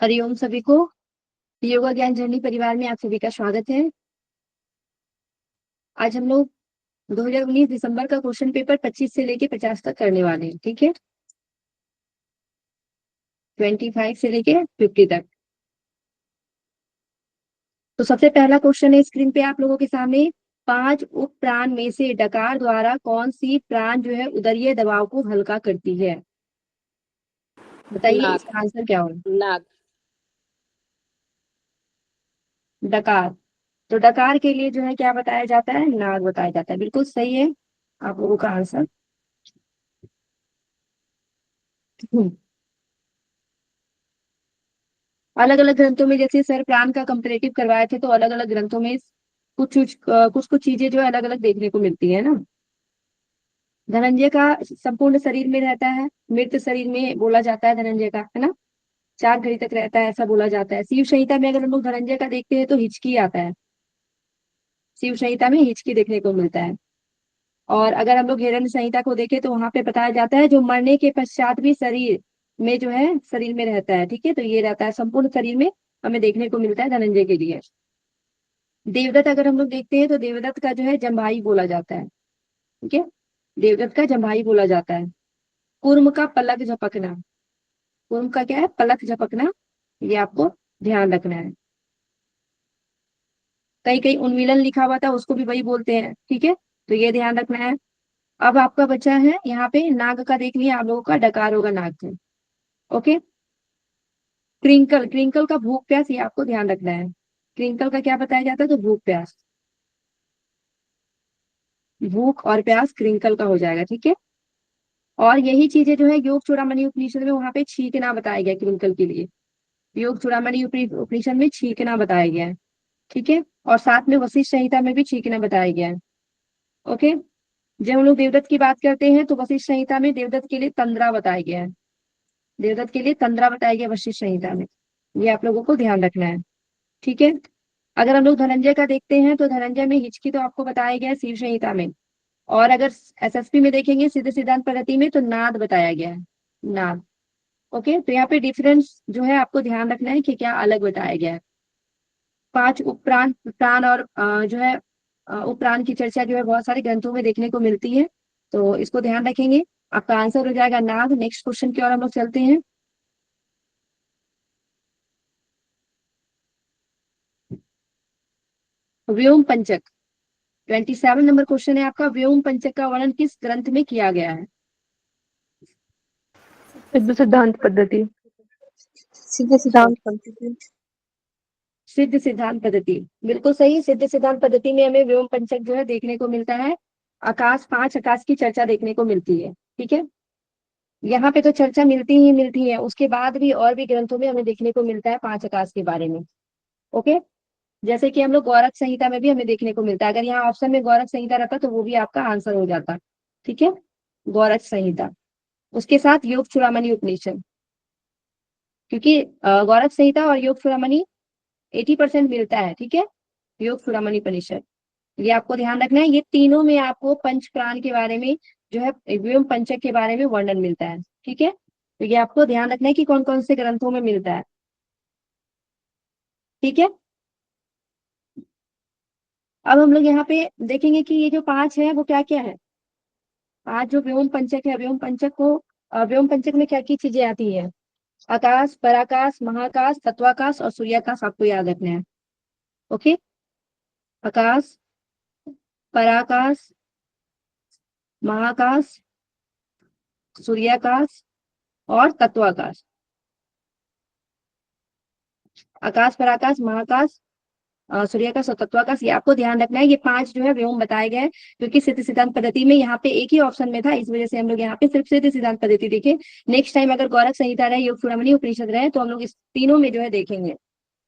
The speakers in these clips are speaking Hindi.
हरिओम सभी को। योगा ज्ञान जर्नी परिवार में आप सभी का स्वागत है। आज हम लोग 2019 दिसंबर का क्वेश्चन पेपर 25 से लेके 50 तक करने वाले हैं। ठीक है, 25 से लेके 50 तक। तो सबसे पहला क्वेश्चन है स्क्रीन पे आप लोगों के सामने। 5 उप प्राण में से डकार द्वारा कौन सी प्राण जो है उदरीय दबाव को हल्का करती है? बताइए नाक। इसका आंसर क्या होगा। नाक। डकार। तो डकार के लिए जो है क्या बताया जाता है? नाग बताया जाता है। बिल्कुल सही है आप लोगों का आंसर। अलग अलग ग्रंथों में जैसे सर प्राण का कंपैरेटिव करवाए थे, तो अलग अलग ग्रंथों में कुछ चीजें जो है अलग अलग देखने को मिलती है ना। धनंजय का संपूर्ण शरीर में रहता है, मृत शरीर में बोला जाता है धनंजय का, है ना। 4 घड़ी तक रहता है ऐसा बोला जाता है। शिव संहिता में अगर हम लोग धनंजय का देखते हैं तो हिचकी आता है। शिव संहिता में हिचकी देखने को मिलता है। और अगर हम लोग हिरण्य संहिता को देखें तो वहां पे बताया जाता है जो मरने के पश्चात भी शरीर में जो है शरीर में रहता है। ठीक है, तो ये रहता है संपूर्ण शरीर में हमें देखने को मिलता है धनंजय के लिए। देवदत्त अगर हम लोग देखते हैं तो देवदत्त का जो है जम्भाई बोला जाता है। ठीक है, देवदत्त का जम्भाई बोला जाता है। कूर्म का पलक झपकना। कूर्म का क्या है? पलक झपकना। ये आपको ध्यान रखना है। कहीं कहीं उन्मीलन लिखा हुआ था, उसको भी वही बोलते हैं। ठीक है, तो ये ध्यान रखना है। अब आपका बचा है यहाँ पे नाग का। देख लिया आप लोगों का, डकार होगा नाग से। ओके। क्रिंकल। क्रिंकल का भूख प्यास, ये आपको ध्यान रखना है। क्रिंकल का क्या बताया जाता है? तो भूख प्यास। भूख और प्यास क्रिंकल का हो जाएगा। ठीक है, और यही चीजें जो है योग चूड़ामणि उपनिषद में वहां पे छींकना बताया गया क्रिंकल के लिए। योग चूड़ामणि उपनिषद में छींकना बताया गया है। ठीक है, और साथ में वशिष्ठ संहिता में भी छींकना बताया गया है। ओके। जब हम लोग देवदत्त की बात करते हैं तो वशिष्ठ संहिता में देवदत्त के लिए तंद्रा बताया गया है। देवदत्त के लिए तंद्रा बताया गया वशिष्ठ संहिता में। ये आप लोगों को ध्यान रखना है। ठीक है, अगर हम लोग धनंजय का देखते हैं तो धनंजय में हिचकी तो आपको बताया गया है शिव संहिता में। और अगर एसएसपी में देखेंगे सिद्ध सिद्धांत पद्धति में तो नाद बताया गया है। नाद। ओके, तो यहाँ पे डिफरेंस जो है आपको ध्यान रखना है कि क्या अलग बताया गया है। 5 उपप्राण प्राण और जो है उपप्राण की चर्चा जो है बहुत सारे ग्रंथों में देखने को मिलती है, तो इसको ध्यान रखेंगे। आपका आंसर हो जाएगा नाग। नेक्स्ट क्वेश्चन की ओर हम लोग चलते हैं। व्योम पंचक। 27 नंबर क्वेश्चन है आपका। व्योम पंचक का वर्णन किस ग्रंथ में किया गया है? सिद्ध सिद्धांत पद्धति। सीधे सिद्धांत पद्धति। सिद्ध सिद्धांत पद्धति। बिल्कुल सही। सिद्ध सिद्धांत पद्धति में हमें व्योम पंचक जो है देखने को मिलता है। आकाश, 5 आकाश की चर्चा देखने को मिलती है। ठीक है, यहाँ पे तो चर्चा मिलती ही मिलती है, उसके बाद भी और भी ग्रंथों में हमें देखने को मिलता है 5 आकाश के बारे में। ओके, जैसे कि हम लोग गौरव संहिता में भी हमें देखने को मिलता है। अगर यहाँ ऑप्शन में गौरव संहिता रहता तो वो भी आपका आंसर हो जाता। ठीक है, गौरव संहिता, उसके साथ योग चूड़ामणि उपनिषद। क्योंकि गौरव संहिता और योग चूड़ामणि 80% मिलता है। ठीक है, योग चूड़ामणि उपनिषद, ये आपको ध्यान रखना है। ये तीनों में आपको पंच प्राण के बारे में जो है व्योम पंचक के बारे में वर्णन मिलता है। ठीक है, तो ये आपको ध्यान रखना है कि कौन कौन से ग्रंथों में मिलता है। ठीक है, अब हम लोग यहाँ पे देखेंगे कि ये जो 5 है वो क्या क्या है। 5 जो व्योम पंचक है, व्योम पंचक को व्योम पंचक में क्या क्या चीजें आती है? आकाश, पराकाश, महाकाश, तत्वाकाश और सूर्याकाश आपको याद रखना है। ओके, आकाश, पराकाश, महाकाश, सूर्याकाश और तत्वाकाश। आकाश, पराकाश, महाकाश, सूर्याकाश और तत्वाकाश, ये आपको ध्यान रखना है। ये 5 जो है व्योम बताए गए, क्योंकि सिद्ध सिद्धांत पद्धति में यहाँ पे एक ही ऑप्शन में था, इस वजह से हम लोग यहाँ पे सिर्फ सिद्ध सिद्धांत पद्धति देखे। नेक्स्ट टाइम अगर गौरव संहिता रहे, योग चूड़ामणि उपनिषद रहे, तो हम लोग इस तीनों में जो है देखेंगे।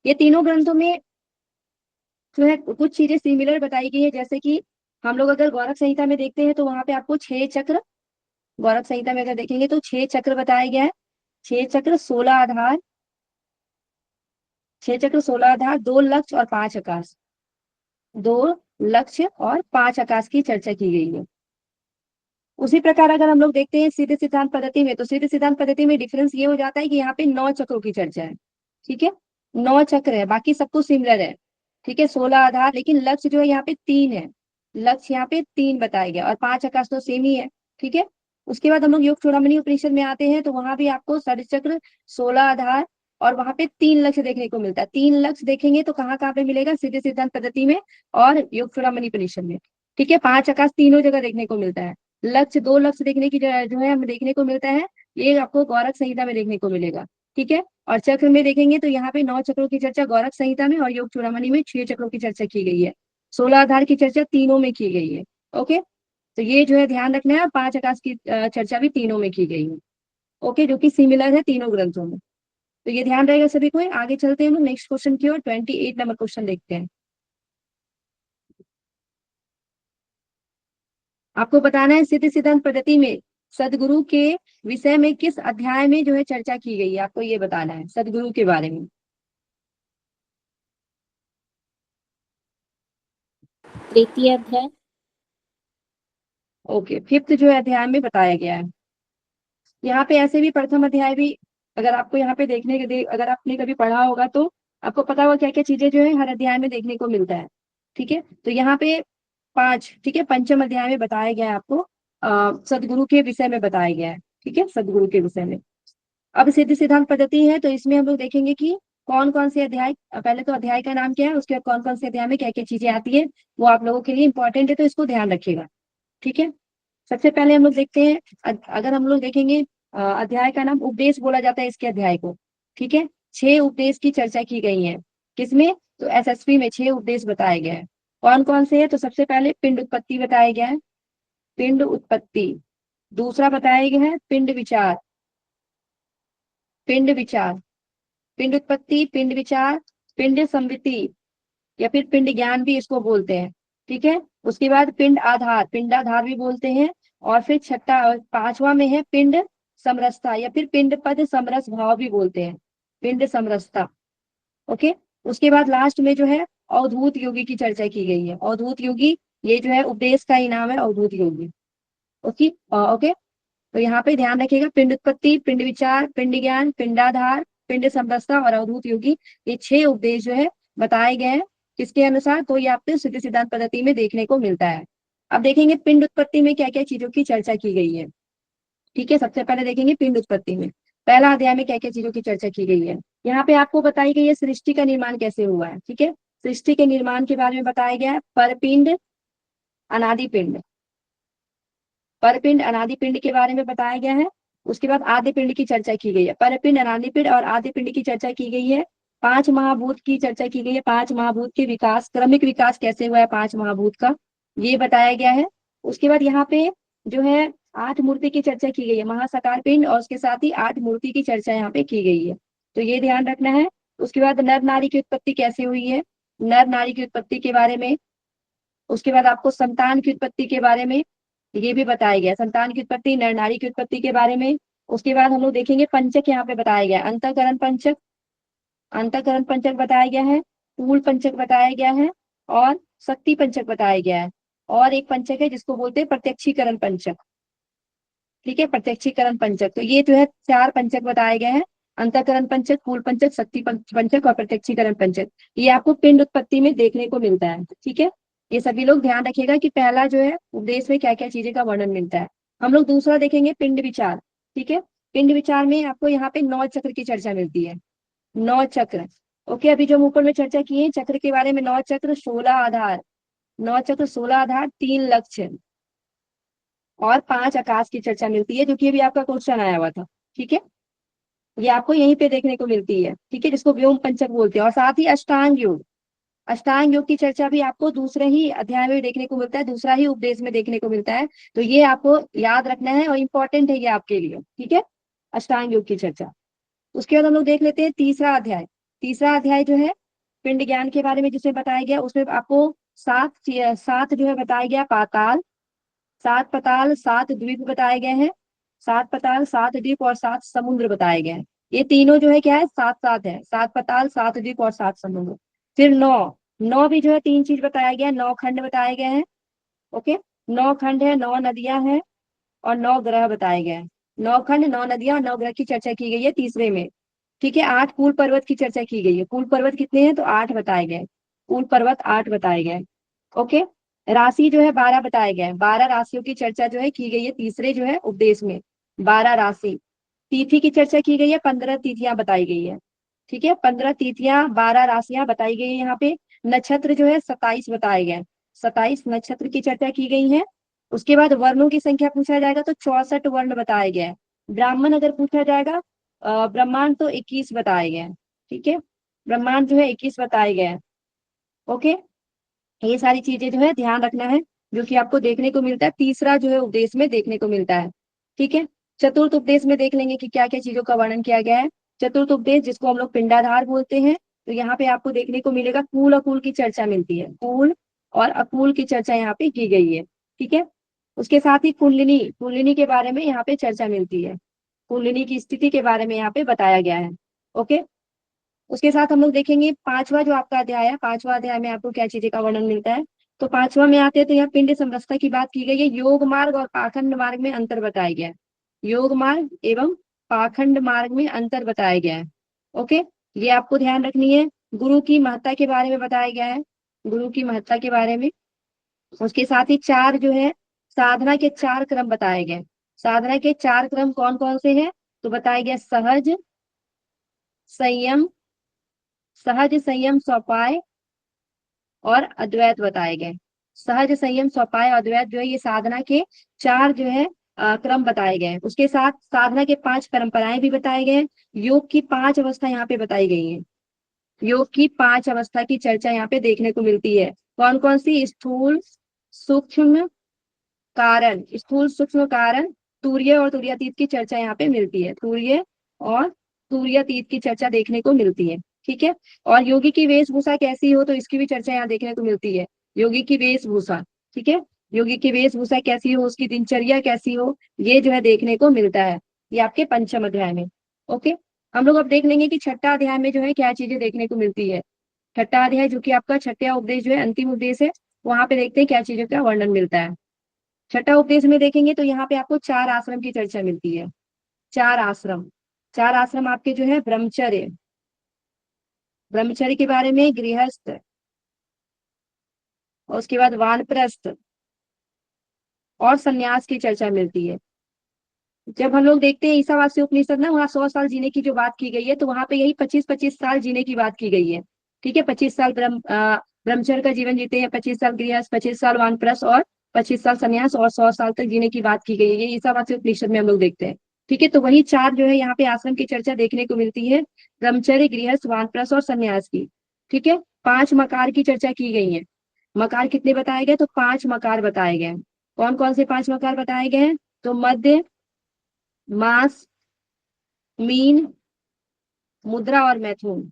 ये तीनों ग्रंथों में जो है कुछ चीजें सिमिलर बताई गई है। जैसे कि हम लोग अगर गौरव संहिता में देखते हैं तो वहां पे आपको 6 चक्र, गौरव संहिता में अगर देखेंगे तो 6 चक्र बताया गया है। 6 चक्र, 16 आधार, 6 चक्र, 16 आधार, 2 लक्ष्य और 5 आकाश। 2 लक्ष्य और 5 आकाश की चर्चा की गई है। उसी प्रकार अगर हम लोग देखते हैं सिद्ध सिद्धांत पद्धति में, तो सिद्ध सिद्धांत पद्धति में डिफरेंस ये हो जाता है कि यहाँ पे 9 चक्रों की चर्चा है। ठीक है, 9 चक्र है, बाकी सब कुछ सिमिलर है। ठीक है, 16 आधार, लेकिन लक्ष्य जो है यहाँ पे 3 है। लक्ष्य यहाँ पे 3 बताया गया, और 5 आकाश तो सेम ही है। ठीक है, उसके बाद हम लोग योग चूड़ामणि उपनिषद में आते हैं, तो वहां भी आपको षड चक्र, 16 आधार, और वहां पे 3 लक्ष्य देखने को मिलता है। 3 लक्ष्य देखेंगे तो कहाँ कहाँ पे मिलेगा? सिद्धि सिद्धांत पद्धति में और योग चूड़ामणि उपनिषद में। ठीक है, 5 आकाश तीनों जगह देखने को मिलता है। लक्ष्य, 2 लक्ष्य देखने की जो है हमें देखने को मिलता है, ये आपको गौरख संहिता में देखने को मिलेगा। ठीक है, और चक्र में देखेंगे तो यहाँ पे 9 चक्रों की चर्चा गौरख संहिता में, और योग चूड़ामणि में 6 चक्रों की चर्चा की गई है। 16 आधार की चर्चा तीनों में की गई है। ओके, तो ये जो है ध्यान रखना है, 5 आकाश की चर्चा भी तीनों में की गई है। ओके, जो कि सिमिलर है तीनों ग्रंथों में। तो ये ध्यान रहेगा सभी को। आगे चलते हैं हम नेक्स्ट क्वेश्चन की ओर, 28 नंबर क्वेश्चन देखते हैं। आपको बताना है सिद्ध सिद्धांत पद्धति में सदगुरु के विषय में किस अध्याय में जो है चर्चा की गई है, आपको ये बताना है सदगुरु के बारे में। तृतीय अध्याय। ओके, फिफ्थ जो है अध्याय में बताया गया है। यहाँ पे ऐसे भी प्रथम अध्याय भी, अगर आपको यहाँ पे अगर आपने कभी पढ़ा होगा तो आपको पता होगा क्या क्या चीजें जो है हर अध्याय में देखने को मिलता है। ठीक है, तो यहाँ पे 5, ठीक है, पंचम अध्याय में बताया गया है आपको, सदगुरु के विषय में बताया गया है। ठीक है, सदगुरु के विषय में। अब सिद्ध सिद्धांत पद्धति है, तो इसमें हम लोग देखेंगे कि कौन कौन से अध्याय, पहले तो अध्याय का नाम क्या है, उसके बाद कौन कौन से अध्याय में क्या क्या चीजें आती है, वो आप लोगों के लिए इंपॉर्टेंट है, तो इसको ध्यान रखिएगा। ठीक है, सबसे पहले हम लोग देखते हैं, अगर हम लोग देखेंगे, अध्याय का नाम उपदेश बोला जाता है इसके अध्याय को। ठीक है, 6 उपदेश की चर्चा की गई है। किसमें? तो एसएसपी में 6 उपदेश बताए गए हैं। कौन कौन से है? तो सबसे पहले पिंड उत्पत्ति बताया गया है, पिंड उत्पत्ति। दूसरा बताया गया है पिंड विचार, पिंड विचार, पिंड उत्पत्ति, पिंड विचार, पिंड संविति, या फिर पिंड ज्ञान भी इसको बोलते हैं। ठीक है, उसके बाद पिंड आधार, पिंडाधार भी बोलते हैं। और फिर छठा, पांचवा में है पिंड समरसता, या फिर पिंड पद समरस भाव भी बोलते हैं, पिंड समरसता। ओके, उसके बाद लास्ट में जो है अवधूत योगी की चर्चा की गई है। अवधूत योगी, ये जो है उपदेश का ही नाम है, अवधूत योगी। ओके, ओके, तो यहाँ पे ध्यान रखिएगा, पिंड उत्पत्ति, पिंड विचार, पिंड ज्ञान, पिंडाधार, पिंड समरसता और अवधूत योगी, ये 6 उपदेश जो है बताए गए हैं। किसके अनुसार? तो ये आपको सिद्ध सिद्धांत पद्धति में देखने को मिलता है। अब देखेंगे पिंड उत्पत्ति में क्या क्या चीजों की चर्चा की गई है। ठीक है, सबसे पहले देखेंगे पिंड उत्पत्ति में पहला अध्याय में क्या क्या चीजों की चर्चा की गई है। यहाँ पे आपको बताई गई है सृष्टि का निर्माण कैसे हुआ है। ठीक है, सृष्टि के निर्माण के बारे में बताया गया है, परपिंड, अनादि पिंड, परपिंड अनादि पिंड के बारे में बताया गया है। उसके बाद आदि पिंड की चर्चा की गई है, परपिंड, अनादि पिंड और आदि पिंड की चर्चा की गई है। 5 महाभूत की चर्चा की गई है, 5 महाभूत के विकास, क्रमिक विकास कैसे हुआ है 5 महाभूत का, ये बताया गया है। उसके बाद यहाँ पे जो है 8 मूर्ति की चर्चा की गई है, महासाकार पिंड, और उसके साथ ही 8 मूर्ति की चर्चा यहाँ पे की गई है, तो ये ध्यान रखना है। उसके बाद नर नारी की उत्पत्ति कैसे हुई है, नर नारी की उत्पत्ति के बारे में। उसके बाद आपको संतान की उत्पत्ति के बारे में ये भी बताया गया, संतान की उत्पत्ति, नर नारी की उत्पत्ति के बारे में। उसके बाद हम लोग देखेंगे पंचक यहाँ पे बताया गया, अंतःकरण पंचक, अंतःकरण पंचक बताया गया है, स्थूल पंचक बताया गया है, और शक्ति पंचक बताया गया है। और एक पंचक है जिसको बोलते हैं प्रत्यक्षीकरण पंचक। ठीक है, प्रत्यक्षीकरण पंचक, तो ये जो है 4 पंचक बताए गए हैं, अंतःकरण पंचक, स्थूल पंचक, शक्ति पंचक और प्रत्यक्षीकरण पंचक। ये आपको पिंड उत्पत्ति में देखने को मिलता है। ठीक है, ये सभी लोग ध्यान रखिएगा कि पहला जो है उपदेश में क्या क्या चीजें का वर्णन मिलता है। हम लोग दूसरा देखेंगे पिंड विचार। ठीक है, पिंड विचार में आपको यहाँ पे 9 चक्र की चर्चा मिलती है, 9 चक्र। ओके, अभी जो हम ऊपर में चर्चा की है चक्र के बारे में, 9 चक्र, 16 आधार, 9 चक्र, 16 आधार, 3 लक्ष्य और 5 आकाश की चर्चा मिलती है, जो कि अभी आपका क्वेश्चन आया हुआ था। ठीक है, ये आपको यहीं पे देखने को मिलती है। ठीक है, जिसको व्योम पंचक बोलते हैं। और साथ ही अष्टांग योग, अष्टांग योग की चर्चा भी आपको दूसरे ही अध्याय में देखने को मिलता है, दूसरा ही उपदेश में देखने को मिलता है, तो ये आपको याद रखना है और इम्पोर्टेंट है ये आपके लिए। ठीक है, अष्टांग योग की चर्चा। उसके बाद हम लोग देख लेते हैं तीसरा अध्याय। तीसरा अध्याय जो है पिंड ज्ञान के बारे में जिसमें बताया गया, उसमें आपको 7 जो है बताया गया पाताल, 7 पाताल, 7 द्वीप बताए गए हैं, 7 पाताल, 7 द्वीप और 7 समुद्र बताए गए हैं। ये तीनों जो है क्या है, 7 7 है, 7 पाताल, 7 द्वीप और 7 समुद्र। फिर 9, 9 भी जो है 3 चीज बताया गया, 9 खंड बताए गए हैं। ओके, 9 खंड है, 9 नदियां हैं और 9 ग्रह बताए गए हैं। 9 खंड, 9 नदियां और 9 ग्रह की चर्चा की गई है तीसरे में। ठीक है, 8 कुल पर्वत की चर्चा की गई है। कुल पर्वत कितने हैं? तो 8 बताए गए। कुल पर्वत 8 बताए गए। ओके। राशि जो है 12 बताए गए। 12 राशियों की चर्चा जो है की गई है तीसरे जो है उपदेश में। 12 राशि। तिथि की चर्चा की गई है, 15 तिथियां बताई गई है। ठीक है, 15 तिथियां, 12 राशियां बताई गई है यहाँ पे। नक्षत्र जो है 27 बताए गए। 27 नक्षत्र की चर्चा की गई है। उसके बाद वर्णों की संख्या पूछा जाएगा तो 64 वर्ण बताए गए हैं। ब्राह्मण अगर पूछा जाएगा, ब्रह्मांड तो 21 बताए गए हैं। ठीक है, ब्रह्मांड जो है 21 बताए गए हैं। ओके, ये सारी चीजें जो है ध्यान रखना है, जो कि आपको देखने को मिलता है तीसरा जो है उपदेश में देखने को मिलता है। ठीक है, चतुर्थ उपदेश में देख लेंगे कि क्या क्या चीजों का वर्णन किया गया है। चतुर्थ उपदेश, जिसको हम लोग पिंडाधार बोलते हैं, तो यहाँ पे आपको देखने को मिलेगा कूल अकूल की चर्चा मिलती है। कूल और अकूल की चर्चा यहाँ पे की गई है। ठीक है, उसके साथ ही कुंडलिनी, कुंडलिनी के बारे में यहाँ पे चर्चा मिलती है। कुंडलिनी की स्थिति के बारे में यहाँ पे बताया गया है। ओके, उसके साथ हम लोग देखेंगे पांचवा जो आपका अध्याय है, पांचवा अध्याय में आपको क्या चीजें का वर्णन मिलता है। तो पांचवा में आते हैं तो यहाँ पिंड समरसता की बात की गई है। योग मार्ग और पाखंड मार्ग में अंतर बताया गया है। योग मार्ग एवं पाखंड मार्ग में अंतर बताया गया है। ओके, ये आपको ध्यान रखनी है। गुरु की महत्ता के बारे में बताया गया है। गुरु की महत्ता के बारे में। उसके साथ ही चार जो है साधना के 4 क्रम बताए गए। साधना के 4 क्रम कौन कौन से हैं? तो बताया गया सहज, संयम, सहज संयम सोपाय और अद्वैत बताए गए। सहज संयम सोपाय अद्वैत जो है ये साधना के 4 जो है क्रम बताए गए हैं। उसके साथ साधना के 5 परंपराएं भी बताए गए हैं। योग की 5 अवस्था यहाँ पे बताई गई है। योग की 5 अवस्था की चर्चा यहाँ पे देखने को मिलती है। कौन कौन सी? स्थूल, सूक्ष्म, कारण, स्थूल सूक्ष्म कारण, तूर्य और तुर्यातीत की चर्चा यहाँ पे मिलती है। तूर्य और तुर्यातीत की चर्चा देखने को मिलती है। ठीक है, और योगी की वेशभूषा कैसी हो, तो इसकी भी चर्चा यहाँ देखने को मिलती है। योगी की वेशभूषा, ठीक है, योगी की वेशभूषा कैसी हो, उसकी दिनचर्या कैसी हो, ये जो है देखने को मिलता है। ये आपके पंचम अध्याय में। ओके, हम लोग अब देख लेंगे कि छठा अध्याय में जो है क्या चीजें देखने को मिलती है। छठा अध्याय जो कि आपका छठा उपदेश जो है अंतिम उपदेश है, वहां पे देखते हैं क्या चीजों का वर्णन मिलता है। छठा उपदेश में देखेंगे तो यहाँ पे आपको 4 आश्रम की चर्चा मिलती है। 4 आश्रम। 4 आश्रम आपके जो है ब्रह्मचर्य, ब्रह्मचर्य के बारे में, गृहस्थ, और उसके बाद वानप्रस्थ और संन्यास की चर्चा मिलती है। जब हम लोग देखते हैं ईसावास्य उपनिषद ना, वहाँ 100 साल जीने की जो बात की गई है, तो वहां पे यही 25-25 साल जीने की बात की गई है। ठीक है, 25 साल ब्रह्मचर्य का जीवन जीते हैं, 25 साल गृहस्थ, 25 साल वानप्रस्थ और 25 साल संन्यास और 100 साल तक जीने की बात की गई है। ये ईसावास्य उपनिषद में हम लोग देखते हैं। ठीक है, तो वही 4 जो है यहाँ पे आश्रम की चर्चा देखने को मिलती है, ब्रह्मचर्य, गृहस्थ, वानप्रस्थ और संन्यास की। ठीक है, 5 मकार की चर्चा की गई है। मकार कितने बताए गए? तो 5 मकार बताए गए। कौन कौन से 5 मकार बताए गए हैं? तो मध्य, मास, मीन, मुद्रा और मैथुन।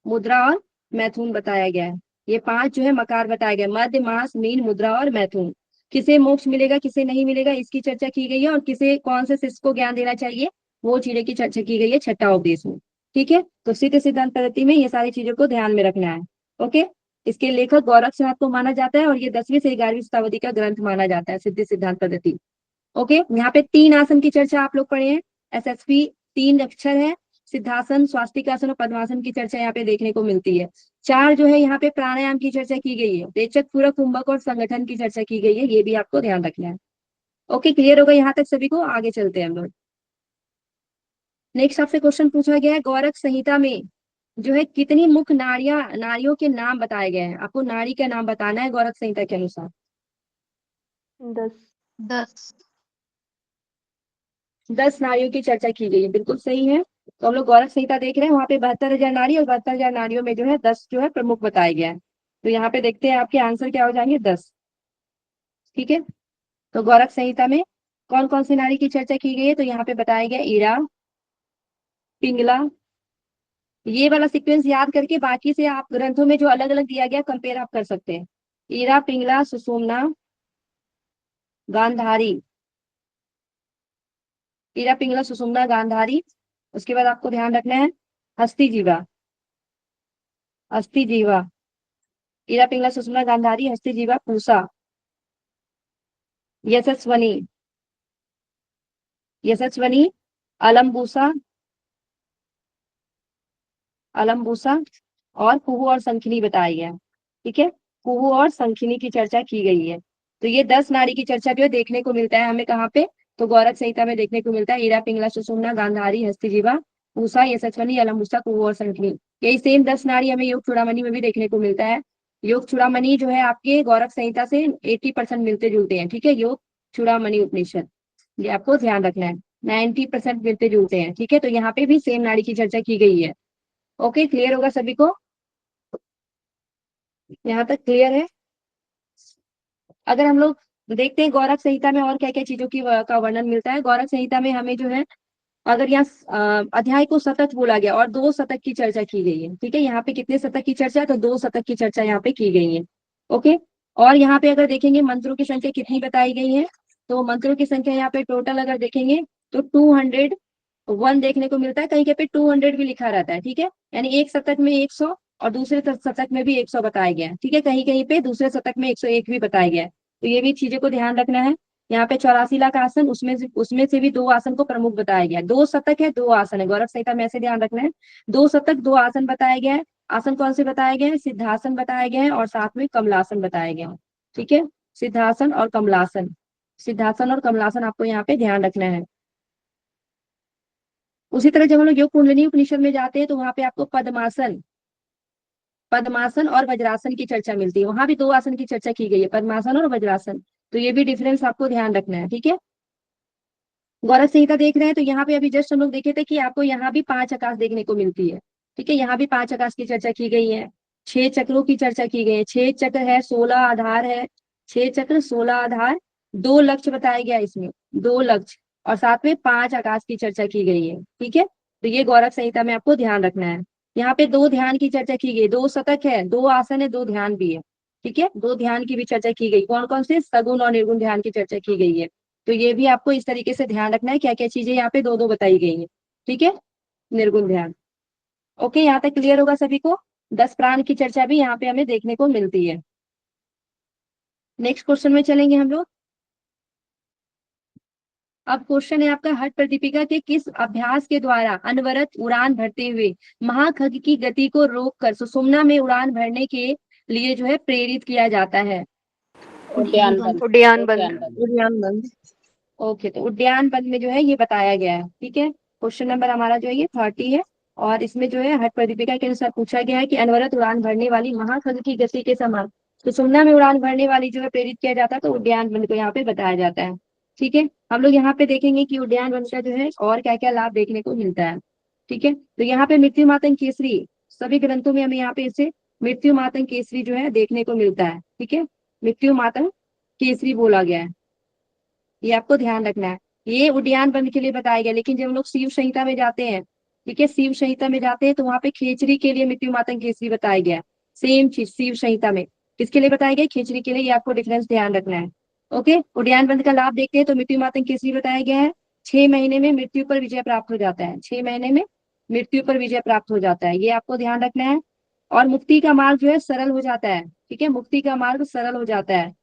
मुद्रा और मैथुन बताया गया है। ये 5 जो है मकार बताए गए, मध्य, मास, मीन, मुद्रा और मैथुन। किसे मोक्ष मिलेगा, किसे नहीं मिलेगा, इसकी चर्चा की गई है, और किसे कौन से शिष्य को ज्ञान देना चाहिए, वो चीजें की चर्चा की गई है छठा उपदेश में। ठीक है, तो सिद्ध सिद्धांत पद्धति में ये सारी चीजों को ध्यान में रखना है। ओके, इसके लेखक गोरक्षनाथ को माना जाता है और ये 10वीं से 11वीं शताब्दी का ग्रंथ माना जाता है, सिद्ध सिद्धांत पद्धति। ओके, यहाँ पे 3 आसन की चर्चा आप लोग पढ़े हैं। एसएसपी 3 अक्षर है, सिद्धासन, स्वास्तिकासन और पद्मासन की चर्चा यहाँ पे देखने को मिलती है। 4 जो है यहाँ पे प्राणायाम की चर्चा की गई है। रेचक, पूरक, कुंभक और संगठन की चर्चा की गई है, ये भी आपको ध्यान रखना है। ओके, क्लियर होगा यहाँ तक सभी को? आगे चलते हैं हम लोग। नेक्स्ट आपसे क्वेश्चन पूछा गया है, गौरख संहिता में जो है कितनी मुख्य नारियों के नाम बताए गए हैं। आपको नारी का नाम बताना है गौरख संहिता के अनुसार। 10। 10। 10 नारियों की चर्चा की गई है, बिल्कुल सही है। तो हम लोग गौरख संहिता देख रहे हैं, वहां पे 72,000 नारी और 72,000 नारियों में जो है 10 जो है प्रमुख बताया गया है। तो यहाँ पे देखते हैं आपके आंसर क्या हो जाएंगे, 10। ठीक है, तो गौरख संहिता में कौन कौन सी नारी की चर्चा की गई है? तो यहाँ पे बताया गया ईरा, पिंगला। ये वाला सीक्वेंस याद करके बाकी से आप ग्रंथों में जो अलग अलग दिया गया कंपेयर आप कर सकते हैं। ईरा, पिंगला, सुषुम्ना, गांधारी। ईरा, पिंगला, सुषुम्ना, गांधारी। उसके बाद आपको ध्यान रखना है हस्ती जीवा, हस्ती जीवा। ईरा, पिंगला, सुषुम्ना, गांधारी, हस्ती जीवा, पूसा, यशस्वनी, यशस्वनी, अलम्बूसा, अलम्बुसा और कुहू और संखिनी बताया गया है। ठीक है, कुहू और संखिनी की चर्चा की गई है। तो ये 10 नाड़ी की चर्चा जो है देखने को मिलता है हमें कहाँ पे, तो गौरव संहिता में देखने को मिलता है। ईरा, पिंगला, सुषुम्ना, गांधारी, हस्तिजीवा, पूसा, यशस्विनी, अलम्बुसा, कुहू और संखिनी। यही सेम 10 नाड़ी हमें योग चूड़ामणि में भी देखने को मिलता है। योग चूड़ामणि जो है आपके गौरव संहिता से 80% मिलते जुलते हैं। ठीक है, योग चूड़ामणि उपनिषद, ये आपको ध्यान रखना है, 90% मिलते जुलते हैं। ठीक है, तो यहाँ पे भी सेम नाड़ी की चर्चा की गई है। ओके, क्लियर होगा सभी को, यहाँ तक क्लियर है। अगर हम लोग देखते हैं गौरव संहिता में और क्या क्या चीजों की का वर्णन मिलता है। गौरव संहिता में हमें जो है, अगर यहाँ अध्याय को शतक बोला गया और 2 शतक की चर्चा की गई है। ठीक है, यहाँ पे कितने शतक की चर्चा है, तो 2 शतक की चर्चा यहाँ पे की गई है। ओके, और यहाँ पे अगर देखेंगे मंत्रों की संख्या कितनी बताई गई है, तो मंत्रों की संख्या यहाँ पे टोटल अगर देखेंगे तो 201 देखने को मिलता है। कहीं कहीं पे 200 भी लिखा रहता है। ठीक है, यानी एक शतक में 100 और दूसरे शतक में भी 100 बताया गया है। ठीक है, कहीं कहीं पे दूसरे शतक में 101 भी बताया गया है। तो ये भी चीजें को ध्यान रखना है। यहाँ पे 84 लाख आसन, उसमें से भी 2 आसन को प्रमुख बताया गया है। 2 शतक है, 2 आसन है, गौरव संहिता में ऐसे ध्यान रखना है। 2 शतक, 2 आसन बताया गया है। आसन कौन से बताए गए हैं, सिद्धासन बताया गया है और साथ में कमलासन बताया गया है। ठीक है, सिद्धासन और कमलासन, सिद्धासन और कमलासन आपको यहाँ पे ध्यान रखना है। उसी तरह जब हम लोग योग कुंडलिनी उपनिषद में जाते हैं तो वहां पे आपको पद्मासन, पद्मासन और वज्रासन की चर्चा मिलती है। वहां भी 2 आसन की चर्चा की गई है, पद्मासन और वज्रासन। तो ये भी डिफरेंस आपको ध्यान रखना है। ठीक है, गौरव संहिता देख रहे हैं तो यहाँ पे अभी जस्ट हम लोग देखे थे कि आपको यहाँ भी 5 आकाश देखने को मिलती है। ठीक है, यहाँ भी 5 आकाश की चर्चा की गई है। 6 चक्रों की चर्चा की गई है। 6 चक्र है, 16 आधार है। 6 चक्र, 16 आधार, 2 लक्ष्य बताया गया है इसमें, 2 लक्ष्य, और साथ में 5 आकाश की चर्चा की गई है। ठीक है, तो ये गौरव संहिता में आपको ध्यान रखना है। यहाँ पे 2 ध्यान की चर्चा की गई, 2 शतक है, 2 आसन है, 2 ध्यान भी है। ठीक है, 2 ध्यान की भी चर्चा की गई। कौन कौन से, सगुण और निर्गुण ध्यान की चर्चा की गई है। तो ये भी आपको इस तरीके से ध्यान रखना है, क्या क्या चीजें यहाँ पे 2 2 बताई गई है। ठीक है, निर्गुण ध्यान। ओके, यहाँ तक क्लियर होगा सभी को। 10 प्राण की चर्चा भी यहाँ पे हमें देखने को मिलती है। नेक्स्ट क्वेश्चन में चलेंगे हम लोग। अब क्वेश्चन है आपका, हठ प्रदीपिका के किस अभ्यास के द्वारा अनवरत उड़ान भरते हुए महाखग की गति को रोककर सुषुम्ना में उड़ान भरने के लिए जो है प्रेरित किया जाता है। उद्यान बंद, उद्यान बंद। उद्यान बंद। उद्यान बंद। ओके, तो उद्यान बंद में जो है ये बताया गया है। ठीक है, क्वेश्चन नंबर हमारा जो है ये 30 है, और इसमें जो है हठ प्रदीपिका के अनुसार पूछा गया है कि अनवरत उड़ान भरने वाली महाखग की गति के समान तो सुषुम्ना में उड़ान भरने वाली जो है प्रेरित किया जाता है, तो उद्यान बंद को यहाँ पे बताया जाता है। ठीक है, हम लोग यहाँ पे देखेंगे कि उद्यान बंद का जो है और क्या क्या लाभ देखने को मिलता है। ठीक है, तो यहाँ पे मृत्यु मातंग केसरी, सभी ग्रंथों में हमें यहाँ पे इसे मृत्यु मातंग केसरी जो है देखने को मिलता है। ठीक है, मृत्यु मातंग केसरी बोला गया है, ये आपको ध्यान रखना है। ये उद्यान बंद के लिए बताया गया, लेकिन जब हम लोग शिव संहिता में जाते हैं, ठीक है, शिव संहिता में जाते हैं तो वहां पे खेचरी के लिए मृत्यु मातंग केसरी बताया गया। सेम चीज शिव संहिता में किसके लिए बताया गया, खेचरी के लिए। ये आपको डिफरेंस ध्यान रखना है। ओके, उद्यान बंद का लाभ देखते हैं तो मृत्यु मातंग केसरी बताया गया है। 6 महीने में मृत्यु पर विजय प्राप्त हो जाता है। 6 महीने में मृत्यु पर विजय प्राप्त हो जाता है, ये आपको ध्यान रखना है। और मुक्ति का मार्ग जो है सरल हो जाता है। ठीक है, मुक्ति का मार्ग सरल हो जाता है,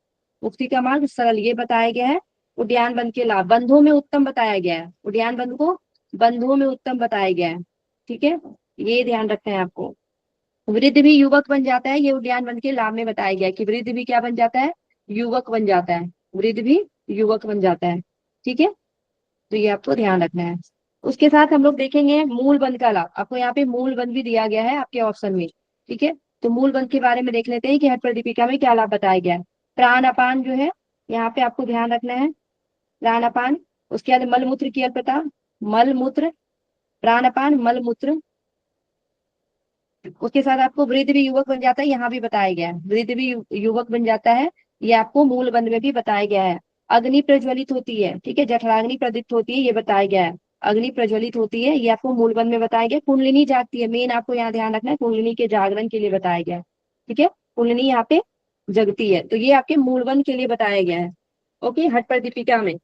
मुक्ति का मार्ग सरल, ये बताया गया है। उद्यान बंद के लाभ, बंधुओं में उत्तम बताया गया है। उद्यान बंद को बंधुओं में उत्तम बताया गया है। ठीक है, ये ध्यान रखना है आपको। वृद्ध भी युवक बन जाता है, ये उद्यान बंद के लाभ में बताया गया है कि वृद्ध भी क्या बन जाता है, युवक बन जाता है। वृद्ध भी युवक बन जाता है। ठीक है, तो ये आपको ध्यान रखना है। उसके साथ हम लोग देखेंगे मूल बंद का लाभ, आपको यहाँ पे मूल बंद भी दिया गया है आपके ऑप्शन में। ठीक है, तो मूल बंद के बारे में देख लेते हैं कि हठ प्रदीपिका में क्या लाभ बताया गया है। प्राण अपान जो है यहाँ पे आपको ध्यान रखना है, प्राणापान। उसके बाद मलमूत्र की अल्पता, मलमूत्र, प्राणापान, मलमूत्र। उसके साथ आपको वृद्ध भी युवक बन जाता है, यहाँ भी बताया गया है वृद्ध भी युवक बन जाता है, ये आपको मूल बंद में भी बताया गया है। अग्नि प्रज्वलित होती है, ठीक है, जठराग्नि प्रदीप्त होती है, ये बताया गया है। अग्नि प्रज्वलित होती है, ये आपको मूल बंद में बताया गया। कुंडलिनी जागती है, मेन आपको यहाँ ध्यान रखना है, कुंडलिनी के जागरण के लिए बताया गया है। ठीक है, कुंडलिनी यहाँ पे जगती है, तो ये आपके मूलबंध के लिए बताया गया है। ओके, हठ प्रदीपिका में।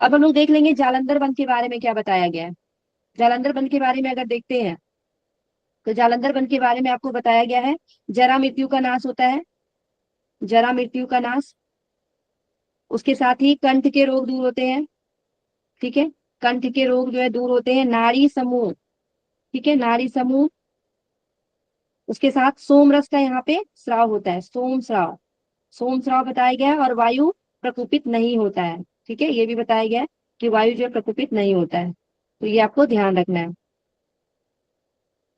अब हम लोग देख लेंगे जालंधर बंद के बारे में क्या बताया गया है। जालंधर बंद के बारे में अगर देखते हैं तो जालंधर बंद के बारे में आपको बताया गया है, जरा मृत्यु का नाश होता है, जरा मृत्यु का नाश। उसके साथ ही कंठ के रोग दूर होते हैं। ठीक है, कंठ के रोग जो है दूर होते हैं। नाड़ी समूह, ठीक है, नाड़ी समूह, उसके साथ सोम रस का यहाँ पे स्राव होता है, सोम स्राव, सोम स्राव बताया गया है, और वायु प्रकोपित नहीं होता है। ठीक है, ये भी बताया गया है कि वायु जो है प्रकोपित नहीं होता है, तो ये आपको ध्यान रखना है।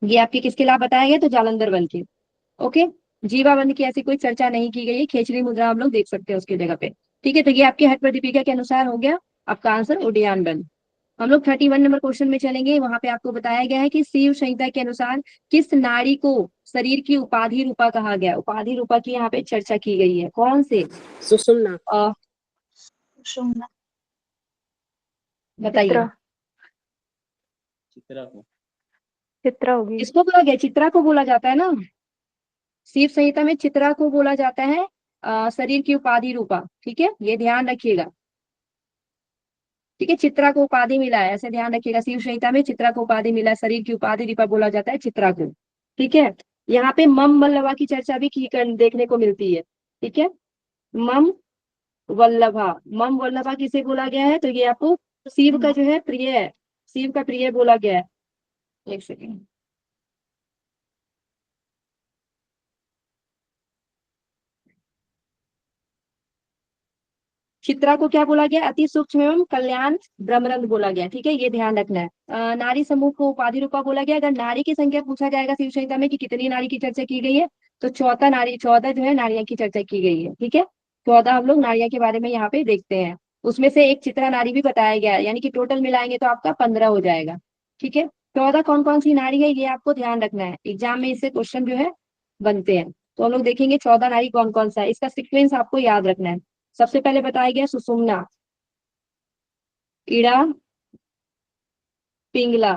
ये आपके किसके लाभ बताया गया, तो जालंधर बल के। ओके, जीवा बंध की ऐसी कोई चर्चा नहीं की गई है, खेचरी मुद्रा आप लोग देख सकते हैं उसकी जगह पे। ठीक है, तो ये आपके हट प्रदीपिका के अनुसार हो गया आपका आंसर उड्डयन बल। हम लोग 31 नंबर क्वेश्चन में चलेंगे। वहां पे आपको बताया गया है कि शिव संहिता के अनुसार किस नाड़ी को शरीर की उपाधि रूपा कहा गया। उपाधि रूपा की यहाँ पे चर्चा की गई है, कौन से? सुषुम्ना। सुषुम्ना। बताइए। चित्रा। चित्रा को। चित्रा होगी। किसको बोला गया? चित्रा को बोला जाता है ना, शिव संहिता में चित्रा को बोला जाता है शरीर की उपाधि रूपा। ठीक है, ये ध्यान रखिएगा। ठीक है, चित्रा को उपाधि मिला है, ऐसे ध्यान रखिएगा, शिव संहिता में चित्रा को उपाधि मिला है, शरीर की उपाधि रूपा बोला जाता है चित्रा को। ठीक है, यहाँ पे मम वल्लभा की चर्चा भी देखने को मिलती है। ठीक है, मम वल्लभा, मम वल्लभा किसे बोला गया है, तो ये आपको शिव का जो है प्रिय है, शिव का प्रिय बोला गया है। एक सेकेंड, चित्रा को क्या बोला गया? अति सूक्ष्म एवं कल्याण ब्रह्मरंध्र बोला गया। ठीक है, ये ध्यान रखना है। नारी समूह को उपाधि रूपा बोला गया। अगर नारी की संख्या पूछा जाएगा शिव संहिता में कि कितनी नारी की चर्चा की गई है, तो 14 नारी, 14 जो है नारियां की चर्चा की गई है। ठीक है, 14 हम लोग नारियां के बारे में यहाँ पे देखते हैं। उसमें से एक चित्रा नारी भी बताया गया है, यानी कि टोटल मिलाएंगे तो आपका 15 हो जाएगा। ठीक है, 14 कौन कौन सी नारी है ये आपको ध्यान रखना है, एग्जाम में इससे क्वेश्चन जो है बनते हैं। तो हम लोग देखेंगे 14 नारी कौन कौन सा है, इसका सिक्वेंस आपको याद रखना है। सबसे पहले बताया गया सुषुम्ना, इड़ा, पिंगला,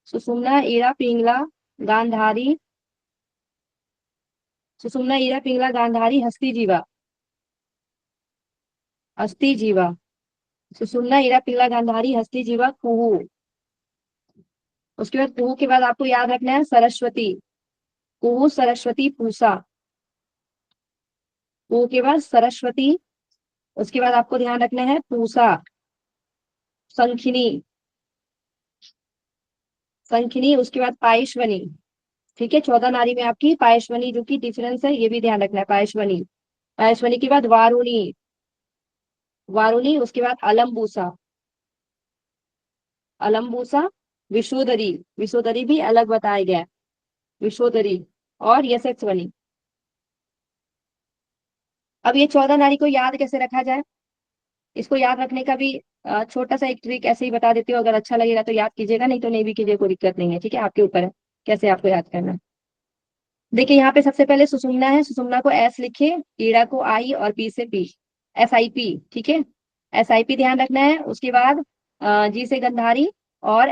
सुषुम्ना, इड़ा, पिंगला, गांधारी, सुषुम्ना, इड़ा, पिंगला, गांधारी, हस्ती जीवा, हस्ती जीवा, सुषुम्ना, इड़ा, पिंगला, गांधारी, हस्ती जीवा, कुहू। उसके बाद कुहू के बाद आपको याद रखना है सरस्वती, कुहू, सरस्वती, पूसा, कुहू के बाद सरस्वती। उसके बाद आपको ध्यान रखना है पूसा, संखिनी, संखिनी, उसके बाद पायश्वनी। ठीक है, 14 नारी में आपकी पायश्वनी जो कि डिफरेंस है, ये भी ध्यान रखना है। पायश्वनी, पायश्वनी के बाद वारुणी, वारुणी, उसके बाद अलम्बूसा, अलम्बूसा, विशोदरी, विशोदरी भी अलग बताया गया है, विशोदरी, और यशस्वनी। अब ये 14 नारी को याद कैसे रखा जाए, इसको याद रखने का भी छोटा सा एक ट्रिक ऐसे ही बता देती हूँ, अगर अच्छा लगेगा तो याद कीजिएगा, नहीं तो नहीं भी कीजिए, कोई दिक्कत नहीं है। ठीक है, आपके ऊपर है कैसे आपको याद करना है। देखिए, यहाँ पे सबसे पहले सुषुम्ना है, सुषुम्ना को एस लिखे, ईड़ा को आई, और पी से पी, SIP। ठीक है, SIP ध्यान रखना है। उसके बाद जी से गंधारी, और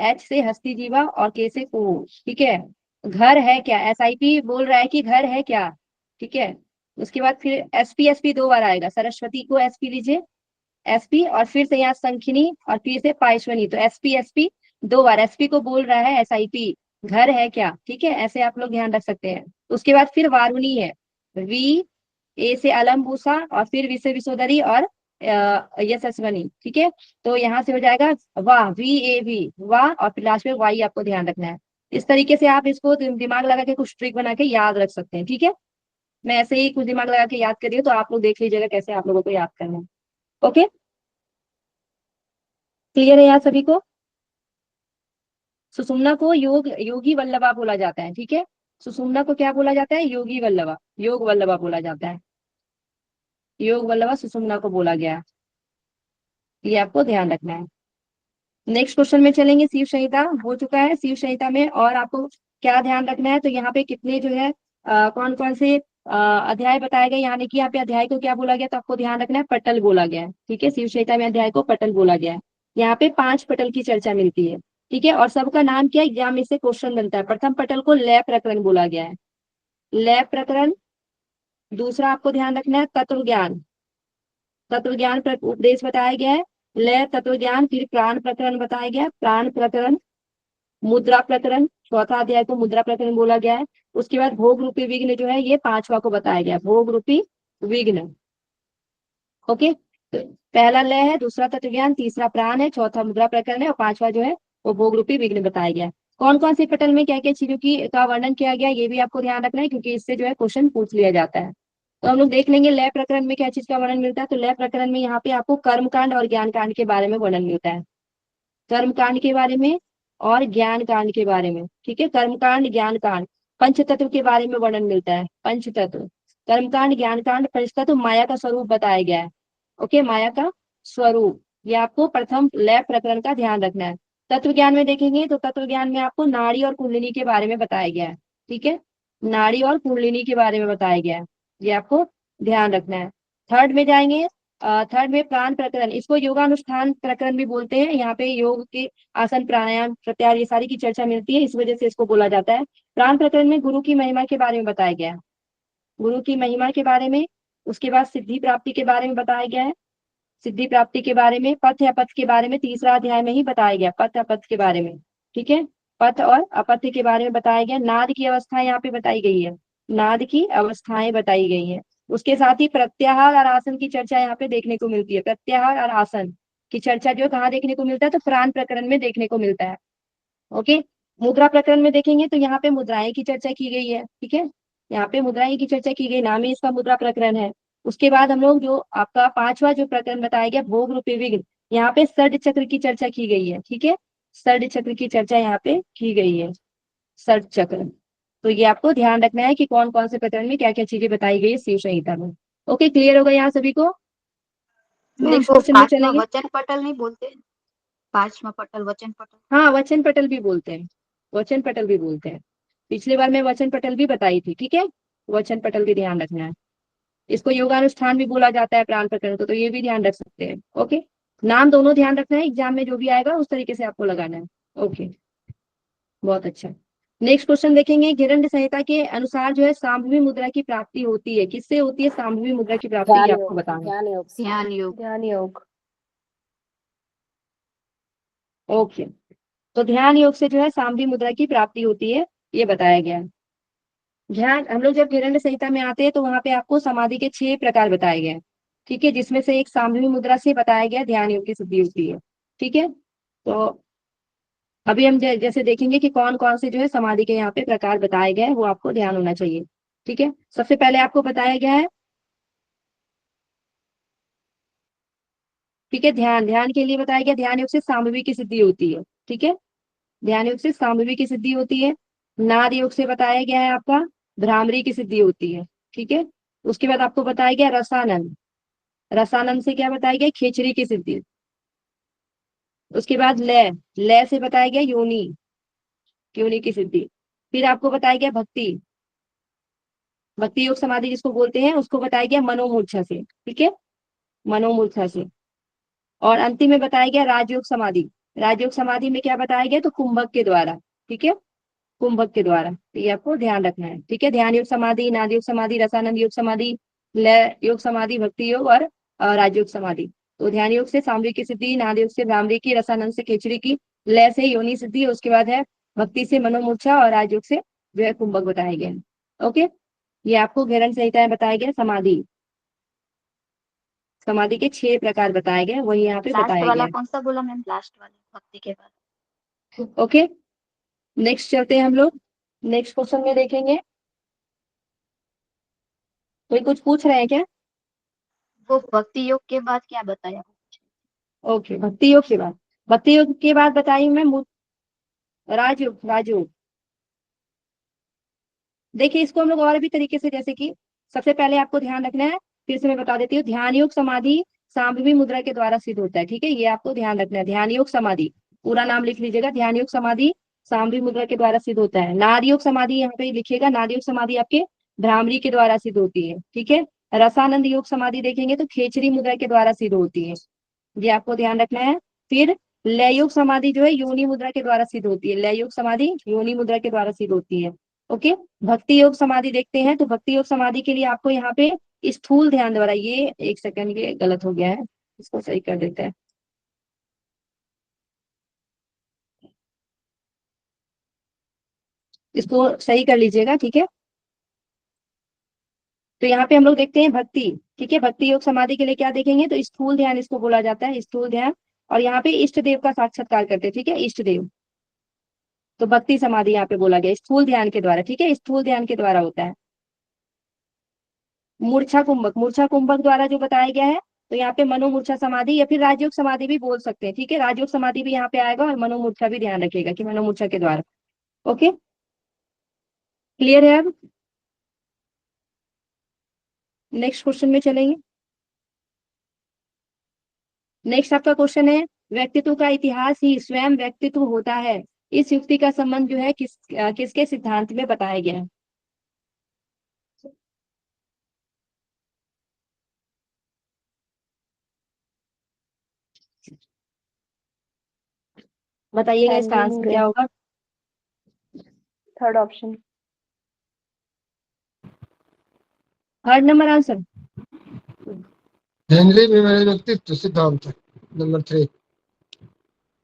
H से हस्ती जीवा, और K से को। ठीक है, घर है क्या, SIP बोल रहा है कि घर है क्या। ठीक है, उसके बाद फिर SP 2 बार आएगा, सरस्वती को SP लीजिए, SP, और फिर से यहाँ संखिनी, और फिर से पायश्वनी, तो SP 2 बार, SP को बोल रहा है SIP, घर है क्या। ठीक है, ऐसे आप लोग ध्यान रख सकते हैं। उसके बाद फिर वारुणी है, V, A से अलम्बूसा, और फिर V से विशोदरी, और यशस्वनी। ठीक है, तो यहाँ से हो जाएगा वाह, VAV, वाह, और फिर लास्ट में वाई आपको ध्यान रखना है। इस तरीके से आप इसको दिमाग लगा के कुछ ट्रिक बना के याद रख सकते हैं। ठीक है, मैं ऐसे ही कुछ दिमाग लगा के याद कर रही हूँ, तो आप लोग देख लीजिएगा कैसे आप लोगों को याद करना है। ओके, क्लियर है यहाँ सभी को? सुषुम्ना को योगी वल्लभा बोला जाता है। ठीक है, सुषुम्ना को क्या बोला जाता है? योगी वल्लभा, योग वल्लभा बोला जाता है, योग वल्लभा सुषुम्ना को बोला गया है, ये आपको ध्यान रखना है। नेक्स्ट क्वेश्चन में चलेंगे। शिव संहिता हो चुका है, शिव संहिता में और आपको क्या ध्यान रखना है, तो यहाँ पे कितने जो है कौन कौन से अध्याय बताए गए, यानी कि यहाँ पे अध्याय को क्या बोला गया, तो आपको ध्यान रखना है पटल बोला गया है। ठीक है, शिव संहिता में अध्याय को पटल बोला गया है। यहाँ पे 5 पटल की चर्चा मिलती है। ठीक है, और सबका नाम क्या, एग्जाम में से क्वेश्चन बनता है। प्रथम पटल को लय प्रकरण बोला गया है, लय प्रकरण। दूसरा आपको ध्यान रखना है तत्व ज्ञान, तत्व ज्ञान उपदेश बताया गया है, लय तत्व ज्ञान। फिर प्राण प्रकरण बताया गया, प्राण प्रकरण। मुद्रा प्रकरण, चौथा अध्याय को मुद्रा प्रकरण बोला गया है। उसके बाद भोग रूपी विघ्न जो है, ये 5वां को बताया गया, भोग रूपी विघ्न। ओके, तो पहला लय है, दूसरा तत्व ज्ञान, तीसरा प्राण है, चौथा मुद्रा प्रकरण है, और 5वां जो है वो भोग रूपी विघ्न बताया गया है। कौन कौन से पटल में क्या क्या चीजों की का वर्णन किया गया, ये भी आपको ध्यान रखना है, क्योंकि इससे जो है क्वेश्चन पूछ लिया जाता है। तो हम लोग देख लेंगे लय प्रकरण में क्या चीज का वर्णन मिलता है। तो लय प्रकरण में यहाँ पे आपको कर्मकांड और ज्ञान कांड के बारे में वर्णन मिलता है। कर्मकांड के बारे में और ज्ञान कांड के बारे में, ठीक है। कर्मकांड ज्ञान कांड, पंचतत्व के बारे में वर्णन मिलता है। पंचतत्व, कर्मकांड ज्ञान कांड पंचतत्व, माया का स्वरूप बताया गया है। ओके, माया का स्वरूप, ये आपको प्रथम लय प्रकरण का ध्यान रखना है। तत्व ज्ञान में देखेंगे तो तत्व ज्ञान में आपको नाड़ी और कुंडलिनी के बारे में बताया गया है, ठीक है। नाड़ी और कुंडलिनी के बारे में बताया गया है, ये आपको ध्यान रखना है। थर्ड में जाएंगे, थर्ड में प्राण प्रकरण, इसको योगानुष्ठान प्रकरण भी बोलते हैं। यहाँ पे योग के आसन प्राणायाम प्रत्याहार ये सारी की चर्चा मिलती है, इस वजह से इसको बोला जाता है। प्राण प्रकरण में गुरु की महिमा के बारे में बताया गया है, गुरु की महिमा के बारे में। उसके बाद सिद्धि प्राप्ति के बारे में बताया गया है, सिद्धि प्राप्ति के बारे में। पथ या पथ के बारे में तीसरा अध्याय में ही बताया गया, पथ अपथ के बारे में, ठीक है। पथ और अपथ के बारे में बताया गया। नाद की अवस्था यहाँ पे बताई गई है, नाद की अवस्थाएं बताई गई है। उसके साथ ही प्रत्याहार और आसन की चर्चा यहाँ पे देखने को मिलती है। प्रत्याहार और आसन की चर्चा जो कहाँ देखने को मिलता है, तो प्राण प्रकरण में देखने को मिलता है। ओके, मुद्रा प्रकरण में देखेंगे तो यहाँ पे मुद्राएं की चर्चा की गई है, ठीक है। यहाँ पे मुद्राएं की चर्चा की गई, नाम ही इसका मुद्रा प्रकरण है। उसके बाद हम लोग जो आपका पांचवा जो प्रकरण बताया गया भोग रूपी विघ्न, यहाँ पे षड चक्र की चर्चा की गई है, ठीक है। षड चक्र की चर्चा यहाँ पे की गई है, षड चक्र। तो ये आपको ध्यान रखना है कि कौन कौन से प्रकरण में क्या क्या चीजें बताई गई है शिव संहिता में। ओके, क्लियर होगा यहाँ सभी को। मैम नेक्स्ट वो क्वेश्चन में पांचवा चलेंगे। वचन पटल नहीं बोलते? पांचवा पटल वचन पटल। हाँ, वचन पटल भी बोलते हैं, वचन पटल भी बोलते हैं। पिछली बार मैं वचन पटल भी बताई थी, ठीक है। वचन पटल भी ध्यान रखना है। इसको योगानुष्ठान भी बोला जाता है प्राण प्रकरण को, तो ये भी ध्यान रख सकते हैं। ओके, नाम दोनों ध्यान रखना है, एग्जाम में जो भी आएगा उस तरीके से आपको लगाना है। ओके, बहुत अच्छा। नेक्स्ट क्वेश्चन देखेंगे, हिरण्य संहिता के अनुसार जो है सांभवी मुद्रा की प्राप्ति होती है, किससे होती है सांभवी मुद्रा की प्राप्ति, ये आपको बताना है। ध्यान योग से। ध्यान योग। ध्यान योग। ओके, तो ध्यान योग से जो है सांभवी मुद्रा की प्राप्ति होती है, ये बताया गया है। ध्यान, हम लोग जब हिरण्य संहिता में आते हैं तो वहां पे आपको समाधि के 6 प्रकार बताए गए हैं, ठीक है, जिसमें से एक सांभवी मुद्रा से बताया गया ध्यान योग की सिद्धि होती है, ठीक है। तो अभी हम जैसे देखेंगे कि कौन कौन से जो है समाधि के यहाँ पे प्रकार बताए गए हैं, वो आपको ध्यान होना चाहिए, ठीक है। सबसे पहले आपको बताया गया है, ठीक है, ध्यान, ध्यान के लिए बताया गया ध्यान योग से सांभवी की सिद्धि होती है, ठीक है। ध्यान योग से सांभवी की सिद्धि होती है। नाद योग से बताया गया है आपका भ्रामरी की सिद्धि होती है, ठीक है। उसके बाद आपको बताया गया रसानंद, रसानंद से क्या बताया गया खेचरी की सिद्धि। उसके बाद लय, लय से बताया गया योनि, योनि की सिद्धि। फिर आपको बताया गया भक्ति, भक्ति योग समाधि जिसको बोलते हैं उसको बताया गया मनोमूर्छा से, ठीक है, मनोमूर्छा से। और अंतिम में बताया गया राजयोग समाधि, राजयोग समाधि में क्या बताया गया, तो कुंभक के द्वारा, ठीक है, कुंभक के द्वारा। तो ये आपको ध्यान रखना है, ठीक है। ध्यान योग समाधि, नाद योग समाधि, रसानंद योग समाधि, लय योग समाधि, भक्ति योग और राजयोग समाधि। तो ध्यान योग से सांभवी की सिद्धि, नाद योग से भ्रामरी की, रसानंद से खेचरी की, लय से योनि सिद्धि, उसके बाद है भक्ति से मनोमूर्छा और राजयोग से जो है कुंभक बताए गए। ओके, ये आपको घेरन संहिता में बताया गया समाधि, समाधि के 6 प्रकार बताए गए, वही यहाँ पे लास्ट बताया वाला गया कौन सा बोला मैम? लास्ट वाला भक्ति के बाद। है। ओके, नेक्स्ट चलते हैं हम लोग, नेक्स्ट क्वेश्चन में देखेंगे। कोई कुछ पूछ रहे हैं क्या? वो भक्ति योग के बाद क्या बताया? ओके, भक्ति योग के बाद, भक्ति योग के बाद बताई मैं राजयोग, राजयोग। देखिए इसको हम लोग और भी तरीके से, जैसे कि सबसे पहले आपको ध्यान रखना है, फिर से मैं बता देती हूँ, ध्यान योग समाधि सांभवी मुद्रा के द्वारा सिद्ध होता है, ठीक है, ये आपको ध्यान रखना है। ध्यान योग समाधि, पूरा नाम लिख लीजिएगा, ध्यान योग समाधि सांभवी मुद्रा के द्वारा सिद्ध होता है। नाद योग समाधि यहाँ पे लिखिएगा, नाद योग समाधि आपके भ्रामरी के द्वारा सिद्ध होती है, ठीक है। रसानंद योग समाधि देखेंगे तो खेचरी मुद्रा के द्वारा सिद्ध होती है, ये आपको ध्यान रखना है। फिर लय योग समाधि जो है योनि मुद्रा के द्वारा सिद्ध होती है, लय योग समाधि योनि मुद्रा के द्वारा सिद्ध होती है। ओके, भक्ति योग समाधि देखते हैं, तो भक्ति योग समाधि के लिए आपको यहाँ पे स्थूल ध्यान द्वारा, ये एक सेकंड, ये गलत हो गया है, इसको सही कर देते हैं। इसको सही कर लीजिएगा, ठीक है। तो यहाँ पे हम लोग देखते हैं भक्ति, ठीक है, भक्ति योग समाधि के लिए क्या देखेंगे, तो स्थूल ध्यान इसको बोला जाता है, स्थूल ध्यान। और यहाँ पे इष्ट देव का साक्षात्कार करते हैं, ठीक है, इष्ट देव, तो भक्ति समाधि यहाँ पे बोला गया स्थूल ध्यान के द्वारा, ठीक है, स्थूल ध्यान के द्वारा होता है। मूर्छा कुंभक द्वारा जो बताया गया है, तो यहाँ पे मनोमूर्छा समाधि या फिर राजयोग समाधि भी बोल सकते हैं, ठीक है, राजयोग समाधि भी यहाँ पे आएगा और मनोमूर्छा भी ध्यान रखिएगा कि मनोमूर्छा के द्वारा। ओके, क्लियर है अब? नेक्स्ट क्वेश्चन में चलेंगे। नेक्स्ट आपका क्वेश्चन है, व्यक्तित्व का इतिहास ही स्वयं व्यक्तित्व होता है, इस युक्ति का संबंध जो है किसके सिद्धांत में बताया गया है? बताइएगा इसका हेनरी आंसर मरे। क्या होगा? Third option. Third number answer. Henry मेरे व्यक्तित्व सिद्धांत नंबर 3।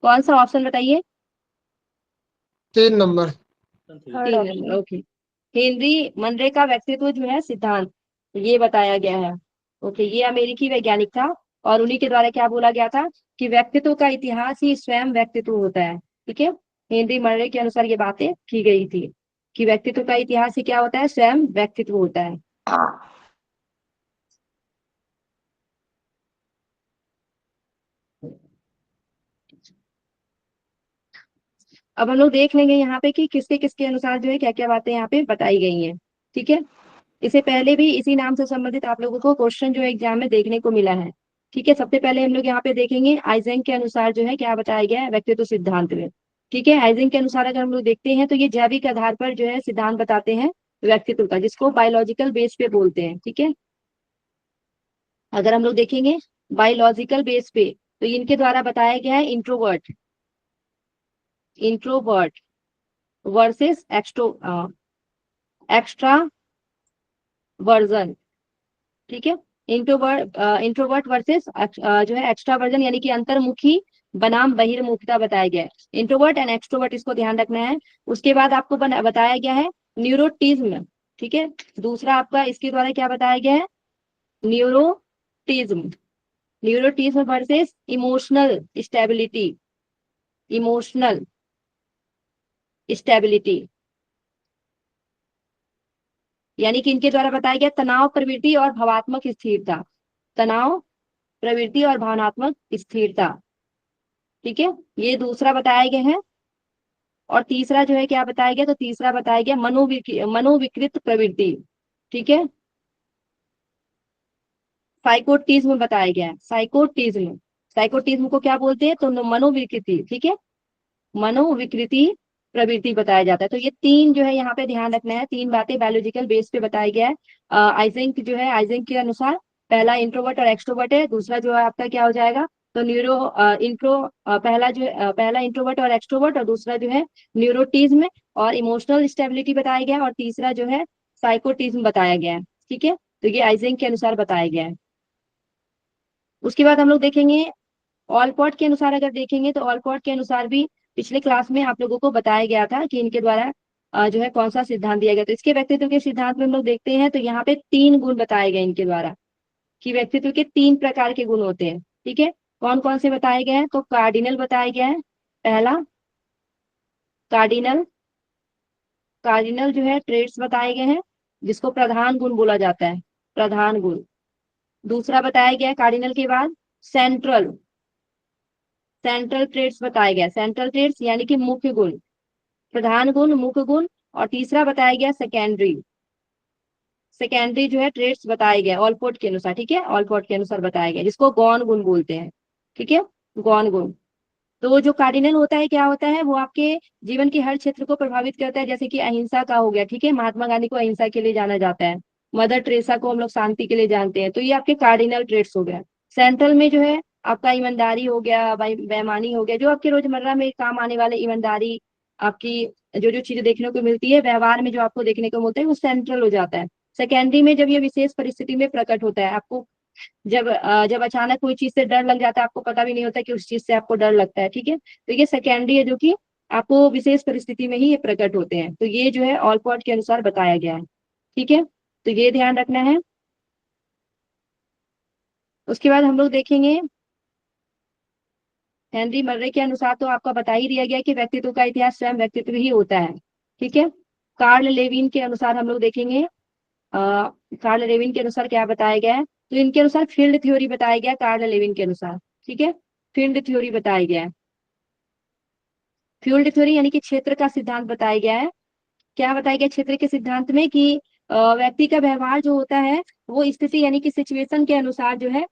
कौन सा ऑप्शन बताइए? 3 number. Third 3 option. Number, okay. Henry Murray का व्यक्तित्व जो है सिद्धांत, ये बताया गया है। ओके, ये अमेरिकी वैज्ञानिक था और उन्हीं के द्वारा क्या बोला गया था कि व्यक्तित्व का इतिहास ही स्वयं व्यक्तित्व होता है, ठीक है। हेनरी मनरे के अनुसार ये बातें की गई थी कि व्यक्तित्व का इतिहास ही क्या होता है, स्वयं व्यक्तित्व होता है। अब हम लोग देख लेंगे यहाँ पे कि किसके किसके अनुसार जो है क्या क्या बातें यहाँ पे बताई गई हैं, ठीक है। इससे पहले भी इसी नाम से संबंधित आप लोगों को क्वेश्चन जो एग्जाम में देखने को मिला है, ठीक है। सबसे पहले हम लोग यहाँ पे देखेंगे आइजेंक के अनुसार जो है क्या बताया गया है व्यक्तित्व सिद्धांत में, ठीक है। आइजेंक के अनुसार अगर हम लोग देखते हैं तो ये जैविक आधार पर जो है सिद्धांत बताते हैं व्यक्तित्व का, जिसको बायोलॉजिकल बेस पे बोलते हैं, ठीक है। अगर हम लोग देखेंगे बायोलॉजिकल बेस पे, तो इनके द्वारा बताया गया है इंट्रोवर्ट वर्सेस एक्स्ट्रा वर्जन, ठीक है। इंट्रोवर्ट वर्सेस जो है एक्स्ट्रा वर्जन, यानी कि अंतर्मुखी बनाम बहिर्मुखता बताया गया है। इंट्रोवर्ट एंड एक्सट्रोवर्ट, इसको ध्यान रखना है। उसके बाद आपको बताया गया है न्यूरोटिज्म, ठीक है। दूसरा आपका इसके द्वारा क्या बताया गया है, neuroticism neuroticism versus emotional stability, यानी कि इनके द्वारा बताया गया तनाव प्रवृत्ति और भावात्मक स्थिरता, तनाव प्रवृत्ति और भावनात्मक स्थिरता, ठीक है। ये दूसरा बताया गया है। और तीसरा जो है क्या बताया गया, तो तीसरा बताया गया मनोविकृत प्रवृत्ति, ठीक है। साइकोटिज्म बताया गया है, साइकोटिज्म को क्या बोलते हैं, तो मनोविकृति, ठीक है, मनोविकृति प्रवृत्ति बताया जाता है। तो ये तीन जो है यहाँ पे ध्यान रखना है, तीन बातें बायोलॉजिकल बेस पे बताया गया है। आइजेंक जो है, आइजेंक के अनुसार पहला इंट्रोवर्ट और एक्सट्रोवर्ट है, दूसरा जो है आपका क्या हो जाएगा, तो पहला इंट्रोवर्ट और एक्सट्रोवर्ट, और दूसरा जो है न्यूरोटिज्म और इमोशनल स्टेबिलिटी बताया गया है, और तीसरा जो है साइकोटिज्म बताया गया है, ठीक है। तो ये आइजेंक के अनुसार बताया गया है। उसके बाद हम लोग देखेंगे ऑलपॉट के अनुसार, अगर देखेंगे तो ऑलपॉट के अनुसार भी पिछले क्लास में आप लोगों को बताया गया था कि इनके द्वारा जो है कौन सा सिद्धांत दिया गया। तो इसके व्यक्तित्व के सिद्धांत में हम लोग देखते हैं तो यहाँ पे 3 गुण बताए गए इनके द्वारा, कि व्यक्तित्व के 3 प्रकार के गुण होते हैं, ठीक है। कौन कौन से बताए गए हैं, तो कार्डिनल बताया गया है। पहला कार्डिनल कार्डिनल जो है ट्रेट्स बताए गए हैं, जिसको प्रधान गुण बोला जाता है, प्रधान गुण। दूसरा बताया गया है कार्डिनल के बाद सेंट्रल ट्रेट्स बताया गया, सेंट्रल ट्रेट्स यानी कि मुख्य गुण, प्रधान गुण, मुख्य गुण। और तीसरा बताया गया सेकेंडरी जो है ट्रेट्स बताया गया ऑलपोर्ट के अनुसार, ठीक है, ऑलपोर्ट के अनुसार बताया गया, जिसको गौण गुण बोलते हैं, ठीक है, गौण गुण। तो जो कार्डिनल होता है क्या होता है, वो आपके जीवन के हर क्षेत्र को प्रभावित करता है, जैसे कि अहिंसा का हो गया, ठीक है, महात्मा गांधी को अहिंसा के लिए जाना जाता है, मदर टेरेसा को हम लोग शांति के लिए जानते हैं। तो ये आपके कार्डिनल ट्रेट्स हो गया। सेंट्रल में जो है आपका ईमानदारी हो गया, बेईमानी हो गया, जो आपके रोजमर्रा में काम आने वाले ईमानदारी, आपकी जो जो चीजें देखने को मिलती है व्यवहार में, जो आपको देखने को मिलता है, वो सेंट्रल हो जाता है। सेकेंडरी में जब ये विशेष परिस्थिति में प्रकट होता है, आपको जब अचानक कोई चीज से डर लग जाता है, आपको पता भी नहीं होता कि उस चीज से आपको डर लगता है, ठीक है। तो ये सेकेंडरी है, जो कि आपको विशेष परिस्थिति में ही ये प्रकट होते हैं। तो ये जो है ऑलपॉट के अनुसार बताया गया है, ठीक है, तो ये ध्यान रखना है। उसके बाद हम लोग देखेंगे हेनरी मर्रे के अनुसार तो आपका बता ही दिया गया कि व्यक्तित्व का इतिहास स्वयं व्यक्तित्व ही होता है। ठीक है। कार्ल लेविन के अनुसार हम लोग देखेंगे, कार्ल लेविन के अनुसार क्या बताया गया है, तो इनके अनुसार फील्ड थ्योरी बताया गया कार्ल लेविन के अनुसार। ठीक है, फील्ड थ्योरी बताया गया है। फील्ड थ्योरी यानी कि क्षेत्र का सिद्धांत बताया गया है। क्या बताया गया क्षेत्र के सिद्धांत में कि व्यक्ति का व्यवहार जो होता है वो स्थिति यानी कि सिचुएशन के अनुसार जो है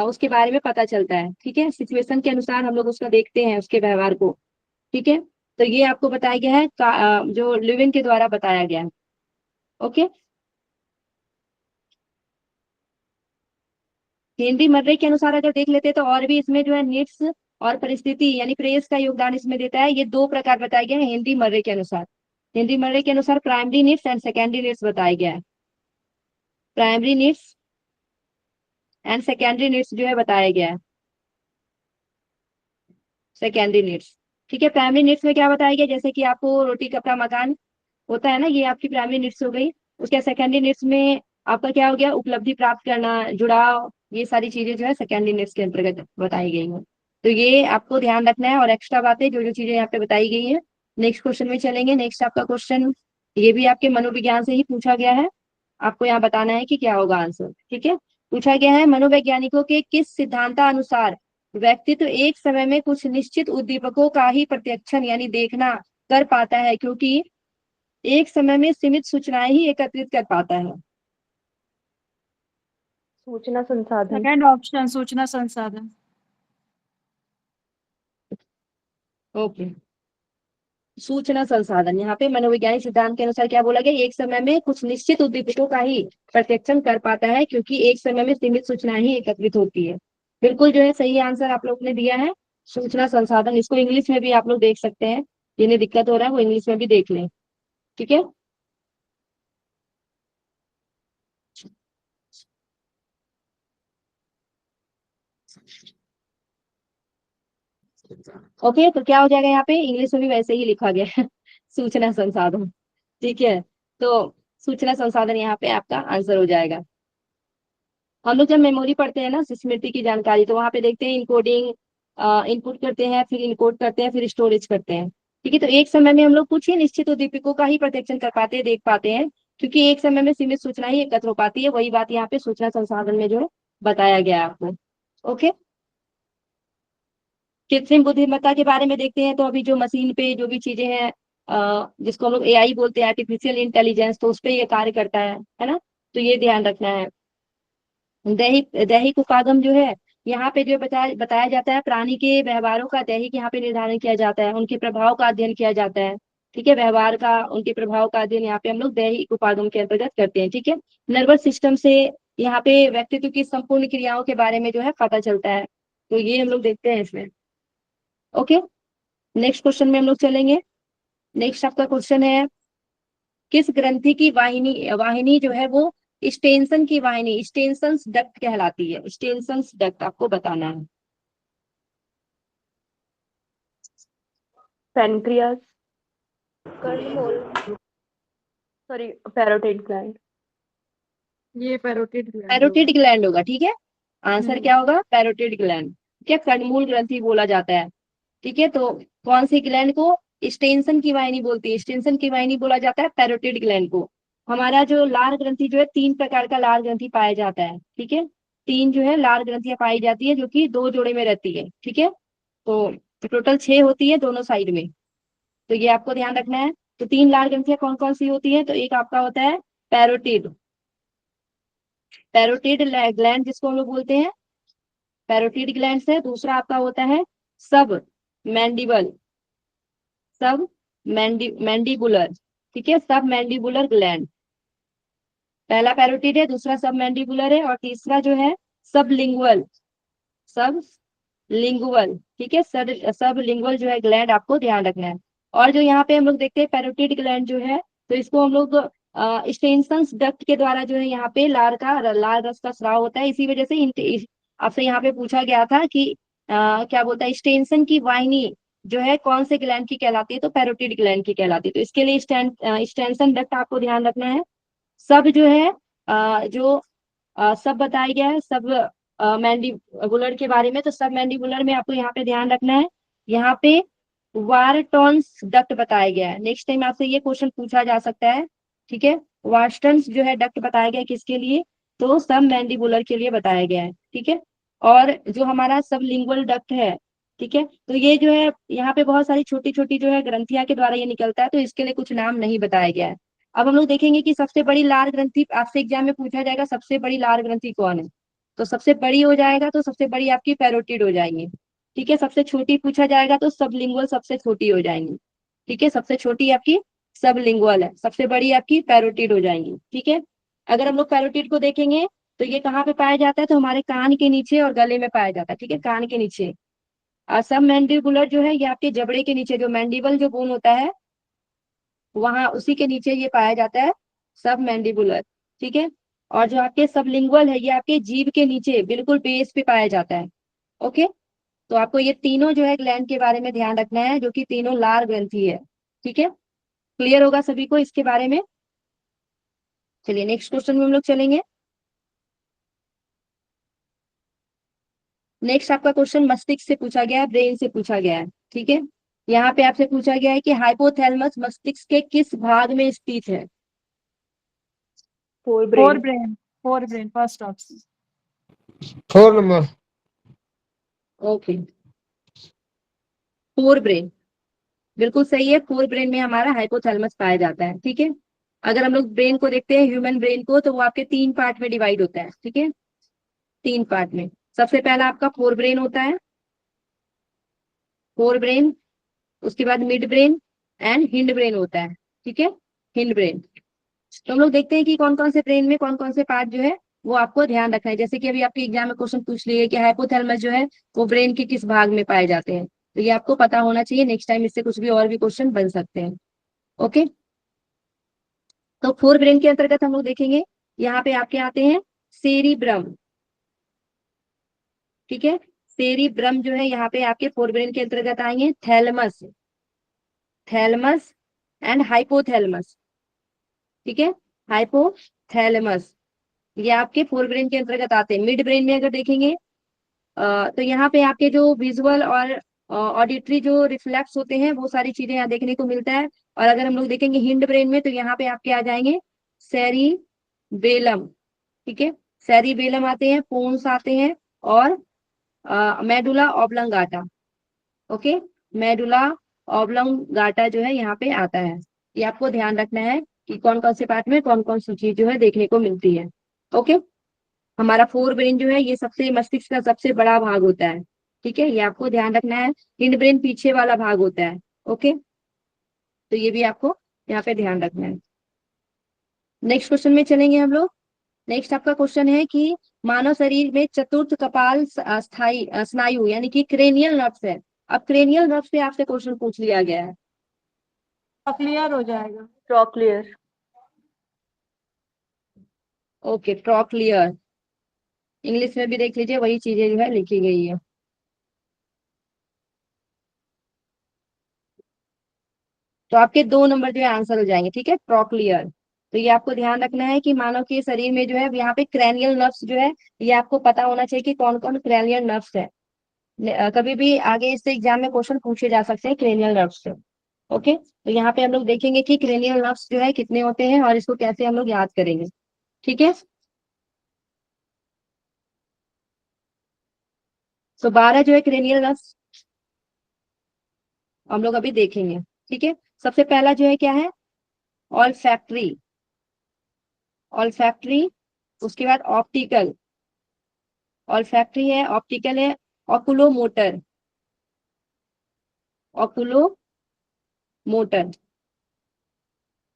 उसके बारे में पता चलता है। ठीक है, सिचुएशन के अनुसार हम लोग उसका देखते हैं उसके व्यवहार को। ठीक है, तो ये आपको बताया गया है जो लिविन के द्वारा बताया गया है। ओके, हेनरी मर्रे के अनुसार अगर देख लेते हैं तो और भी इसमें जो है नीड्स और परिस्थिति यानी प्रेस का योगदान इसमें देता है। ये दो प्रकार बताए गए हैं हेनरी मर्रे के अनुसार। हेनरी मर्रे के अनुसार primary needs and secondary needs बताया गया है। Primary needs and secondary needs जो है बताया गया है। सेकेंडरी नीड्स, ठीक है। प्राइमरी नीड्स में क्या बताया गया, जैसे कि आपको रोटी कपड़ा मकान होता है ना, ये आपकी प्राइमरी नीड्स हो गई। उसके सेकेंडरी नीड्स में आपका क्या हो गया, उपलब्धि प्राप्त करना, जुड़ाव, ये सारी चीजें जो है सेकेंडरी नीड्स के अंतर्गत बताई गई हैं। तो ये आपको ध्यान रखना है, और एक्स्ट्रा बातें जो जो चीजें यहाँ पे बताई गई हैं। नेक्स्ट क्वेश्चन में चलेंगे। नेक्स्ट आपका क्वेश्चन ये भी आपके मनोविज्ञान से ही पूछा गया है। आपको यहाँ बताना है कि क्या होगा आंसर। ठीक है, पूछा गया है मनोवैज्ञानिकों के किस सिद्धांतानुसार व्यक्तित्व एक समय में कुछ निश्चित उद्दीपकों का ही प्रत्यक्षण यानी देखना कर पाता है, क्योंकि एक समय में सीमित सूचनाएं ही एकत्रित कर पाता है। सूचना संसाधन। सेकंड ऑप्शन सूचना संसाधन। ओके, सूचना संसाधन। यहाँ पे मनोवैज्ञानिक सिद्धांत के अनुसार क्या बोला गया, एक समय में कुछ निश्चित उद्दीपकों का ही प्रत्यक्षण कर पाता है, क्योंकि एक समय में सीमित सूचनाएं ही एकत्रित होती है। बिल्कुल जो है सही आंसर आप लोग ने दिया है, सूचना संसाधन। इसको इंग्लिश में भी आप लोग देख सकते हैं, जिन्हें दिक्कत हो रहा है वो इंग्लिश में भी देख लें। ठीक है, ओके। तो क्या हो जाएगा यहाँ पे, इंग्लिश में भी वैसे ही लिखा गया है सूचना संसाधन। ठीक है, तो सूचना संसाधन यहाँ पे आपका आंसर हो जाएगा। हम लोग जब मेमोरी पढ़ते हैं ना, स्मृति की जानकारी, तो वहां पे देखते हैं इनकोडिंग, इनपुट करते हैं, फिर इनकोड करते हैं, फिर स्टोरेज करते हैं। ठीक है, तो एक समय में हम लोग कुछ ही निश्चित उद्दीपकों का ही प्रत्यक्षण कर पाते हैं, देख पाते हैं, क्योंकि एक समय में सीमित सूचना ही एकत्र हो पाती है। वही बात यहाँ पे सूचना संसाधन में जो है बताया गया है आपको। ओके, कृत्रिम बुद्धिमत्ता के बारे में देखते हैं। तो अभी जो मशीन पे जो भी चीजें हैं, जिसको हम लोग एआई बोलते हैं, आर्टिफिशियल इंटेलिजेंस, तो उस पर ये कार्य करता है ना, तो ये ध्यान रखना है। दैहिक उपागम जो है यहाँ पे जो बताया जाता है, प्राणी के व्यवहारों का दैहिक यहाँ पे निर्धारण किया जाता है, उनके प्रभाव का अध्ययन किया जाता है। ठीक है, व्यवहार का, उनके प्रभाव का अध्ययन यहाँ पे हम लोग दैहिक उपागम के अंतर्गत करते हैं। ठीक है, नर्वस सिस्टम से यहाँ पे व्यक्तित्व की संपूर्ण क्रियाओं के बारे में जो है पता चलता है, तो ये हम लोग देखते हैं इसमें। ओके, नेक्स्ट क्वेश्चन में हम लोग चलेंगे। नेक्स्ट आपका क्वेश्चन है, किस ग्रंथि की वाहिनी वाहिनी जो है वो स्टेंसन की वाहिनी, स्टेंसन्स डक्ट कहलाती है। स्टेंसन्स डक्ट आपको बताना है। पेनक्रियास, कर्णमूल, सॉरी पैरोटिड ग्लैंड। ये पैरोटिड ग्लैंड पैरोटिड ग्लैंड होगा। ठीक है, आंसर हम्म। क्या होगा, पैरोटिड ग्लैंड। क्या कर्णमूल ग्रंथि बोला जाता है। ठीक है, तो कौन सी ग्लैंड को स्टेंसन की वाहिनी बोलती है, स्टेंसन की वाहिनी बोला जाता है पैरोटिड ग्लैंड को। हमारा जो लार ग्रंथि जो है, तीन प्रकार का लार ग्रंथि पाया जाता है। ठीक है, तीन जो है लार ग्रंथियां पाई जाती है, जो कि दो जोड़े में रहती है। ठीक है, तो टोटल 6 होती है दोनों साइड में, तो ये आपको ध्यान रखना है। तो तीन लार ग्रंथियां कौन कौन सी होती है, तो एक आपका होता है पैरोटिड, पैरोटिड ग्लैंड जिसको हम लोग बोलते हैं पैरोटिड ग्लैंड से। दूसरा आपका होता है सब मैंडिबल, सब मैंडिबुलर। ठीक है, सब मैंडिबुलर ग्लैंड। पहला पैरोटिड है, दूसरा सब मैंडिबुलर है, और तीसरा जो है सब लिंगुअल, सब लिंगुअल। ठीक है, सब लिंगुअल जो है ग्लैंड आपको ध्यान रखना है। और जो यहाँ पे हम लोग देखते हैं पैरोटिड ग्लैंड जो है, तो इसको हम लोग स्टेंसन्स डक्ट के द्वारा जो है यहाँ पे लाल रस का स्राव होता है। इसी वजह से आपसे यहाँ पे पूछा गया था कि क्या बोलता है, स्टेंसन की वाहिनी जो है कौन से ग्लैंड की कहलाती है, तो पैरोटिड ग्लैंड की कहलाती है। तो इसके लिए स्टेंसन डक्ट आपको ध्यान रखना है। सब जो है जो सब बताया गया है, सब मैंडिबुलर के बारे में, तो सब मैंडिबुलर में आपको यहाँ पे ध्यान रखना है, यहाँ पे वार्टन्स डक्ट बताया गया है। नेक्स्ट टाइम आपसे ये क्वेश्चन पूछा जा सकता है, ठीक है। वार्टन्स जो है डक्ट बताया गया है किसके लिए, तो सब मैंडिबुलर के लिए बताया गया है, ठीक है। और जो हमारा सबलिंगुअल डक्ट है, ठीक है, तो ये जो है यहाँ पे बहुत सारी छोटी छोटी जो है ग्रंथियां के द्वारा ये निकलता है, तो इसके लिए कुछ नाम नहीं बताया गया है। अब हम लोग देखेंगे कि सबसे बड़ी लार ग्रंथि आपसे एग्जाम में पूछा जाएगा, सबसे बड़ी लार ग्रंथि कौन है, तो सबसे बड़ी हो जाएगा तो सबसे बड़ी आपकी पैरोटिड हो जाएंगी, ठीक है। सबसे छोटी पूछा जाएगा तो सबलिंगुअल सबसे छोटी हो जाएंगी, ठीक है। सबसे छोटी आपकी सबलिंगुअल है, सबसे बड़ी आपकी पैरोटिड हो जाएंगी, ठीक है। अगर हम लोग पैरोटिड को देखेंगे तो ये कहाँ पे पाया जाता है, तो हमारे कान के नीचे और गले में पाया जाता है, ठीक है, कान के नीचे। और सब मैंडिबुलर जो है ये आपके जबड़े के नीचे, जो मैंडिबल जो बोन होता है वहां उसी के नीचे ये पाया जाता है, सब मैंडिबुलर, ठीक है। और जो आपके सबलिंगुअल है ये आपके जीभ के नीचे बिल्कुल बेस पे पाया जाता है, ओके। तो आपको ये तीनों जो है ग्लैंड के बारे में ध्यान रखना है, जो कि तीनों लार ग्रंथि है, ठीक है। क्लियर होगा सभी को इसके बारे में। चलिए नेक्स्ट क्वेश्चन में हम लोग चलेंगे। नेक्स्ट आपका क्वेश्चन मस्तिष्क से पूछा गया है, ब्रेन से पूछा गया है, ठीक है। यहाँ पे आपसे पूछा गया है कि हाइपोथैलेमस मस्तिष्क के किस भाग में स्थित है। Four fore brain. Brain, fore brain first option. 4 number. Okay, fore brain बिल्कुल सही है, फोर ब्रेन में हमारा हाइपोथैलेमस पाया जाता है, ठीक है। अगर हम लोग ब्रेन को देखते हैं, ह्यूमन ब्रेन को, तो वो आपके 3 पार्ट में डिवाइड होता है, ठीक है, 3 पार्ट में। सबसे पहला आपका फोर ब्रेन होता है, फोर ब्रेन, उसके बाद mid brain and hind brain होता है, ठीक है, हिंड ब्रेन। तो हम लोग देखते हैं कि कौन कौन से ब्रेन में कौन कौन से पार्ट जो है वो आपको ध्यान रखना है। जैसे कि अभी आपके एग्जाम में क्वेश्चन पूछ लिए कि हाइपोथैलेमस जो है वो ब्रेन के किस भाग में पाए जाते हैं, तो ये आपको पता होना चाहिए, नेक्स्ट टाइम इससे कुछ भी और भी क्वेश्चन बन सकते हैं, ओके। तो फोर ब्रेन के अंतर्गत हम लोग देखेंगे, यहाँ पे आपके आते हैं सेरिब्रम, ठीक है। सेरिब्रम जो है यहाँ पे आपके फोर ब्रेन के अंतर्गत आएंगे थैलेमस, थैलेमस एंड हाइपोथैलेमस, ठीक है, हाइपोथैलेमस, ये आपके फोर ब्रेन के अंतर्गत आते हैं। मिड ब्रेन में अगर देखेंगे तो यहाँ पे आपके जो विजुअल और ऑडिटरी जो रिफ्लेक्स होते हैं वो सारी चीजें यहाँ देखने को मिलता है। और अगर हम लोग देखेंगे हिंड ब्रेन में, तो यहाँ पे आपके आ जाएंगे सेरिबेलम, ठीक है, सेरिबेलम आते हैं, पोन्स आते हैं, और medulla oblongata, okay, medulla oblongata जो है यहाँ पे आता है। ये आपको ध्यान रखना है कि कौन कौन से पार्ट में कौन कौन सी चीज जो है देखने को मिलती है, ओके। हमारा फोर ब्रेन जो है ये सबसे मस्तिष्क का सबसे बड़ा भाग होता है, ठीक है, ये आपको ध्यान रखना है। हिंड ब्रेन पीछे वाला भाग होता है, ओके, तो ये भी आपको यहाँ पे ध्यान रखना है। नेक्स्ट क्वेश्चन में चलेंगे हम लोग। नेक्स्ट आपका क्वेश्चन है कि मानव शरीर में चतुर्थ कपाल स्थायी स्नायु यानी कि क्रेनियल नर्व्स है। अब क्रेनियल नर्व्स पे आपसे क्वेश्चन पूछ लिया गया है, क्लियर हो जाएगा। ट्रॉक्लियर। ओके, ट्रॉक्लियर, इंग्लिश में भी देख लीजिए वही चीजें जो है लिखी गई है। तो आपके 2 नंबर जो है आंसर हो जाएंगे, ठीक है, ट्रॉक्लियर। तो ये आपको ध्यान रखना है कि मानव के शरीर में जो है यहाँ पे क्रैनियल नर्व्स जो है ये आपको पता होना चाहिए कि कौन कौन क्रैनियल नर्व्स है। कभी भी आगे इससे एग्जाम में क्वेश्चन पूछे जा सकते हैं क्रैनियल नर्व्स से, ओके। तो यहाँ पे हम लोग देखेंगे कि क्रैनियल नर्व्स जो है कितने होते हैं और इसको कैसे हम लोग याद करेंगे, ठीक है। तो 12 जो है क्रैनियल नर्व्स हम लोग अभी देखेंगे, ठीक है। सबसे पहला जो है क्या है, ऑल्फैक्टरी, ऑल्फैक्टरी, उसके बाद ऑप्टिकल, ऑल्फैक्टरी है, ऑप्टिकल है, ऑकुलोमोटर, ऑकुलोमोटर,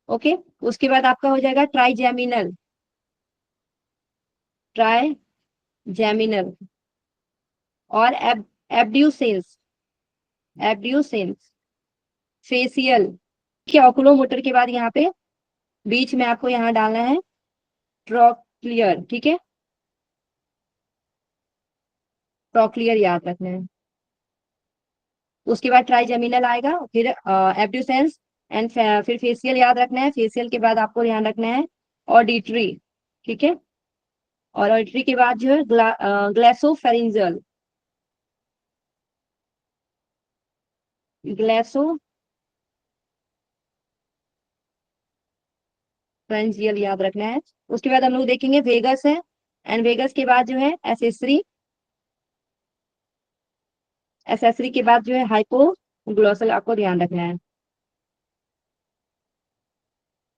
ओके। उसके बाद आपका हो जाएगा ट्राइजेमिनल, ट्राइजेमिनल, और एब्ड्यूसेंस, एब्ड्यूसेंस, फेसियल, ठीक है। ऑकुलोमोटर के बाद यहाँ पे बीच में आपको यहाँ डालना है ट्रॉक्लियर, ठीक है, ट्रॉक्लियर याद रखना है। उसके बाद ट्राइजेमिनल आएगा, फिर एब्ड्यूसेंस एंड फिर फेसियल याद रखना है। फेसियल के बाद आपको ध्यान रखना है ऑडिटरी, ठीक है, और ऑडिटरी के बाद जो है ग्लासोफेरिंजियल, ग्लासोफेरिंजियल याद रखना है। उसके बाद हम लोग देखेंगे वेगस है, एंड वेगस के बाद जो है एसेसरी, एसेसरी के बाद जो है हाइपोग्लोसल, आपको ध्यान रखना है।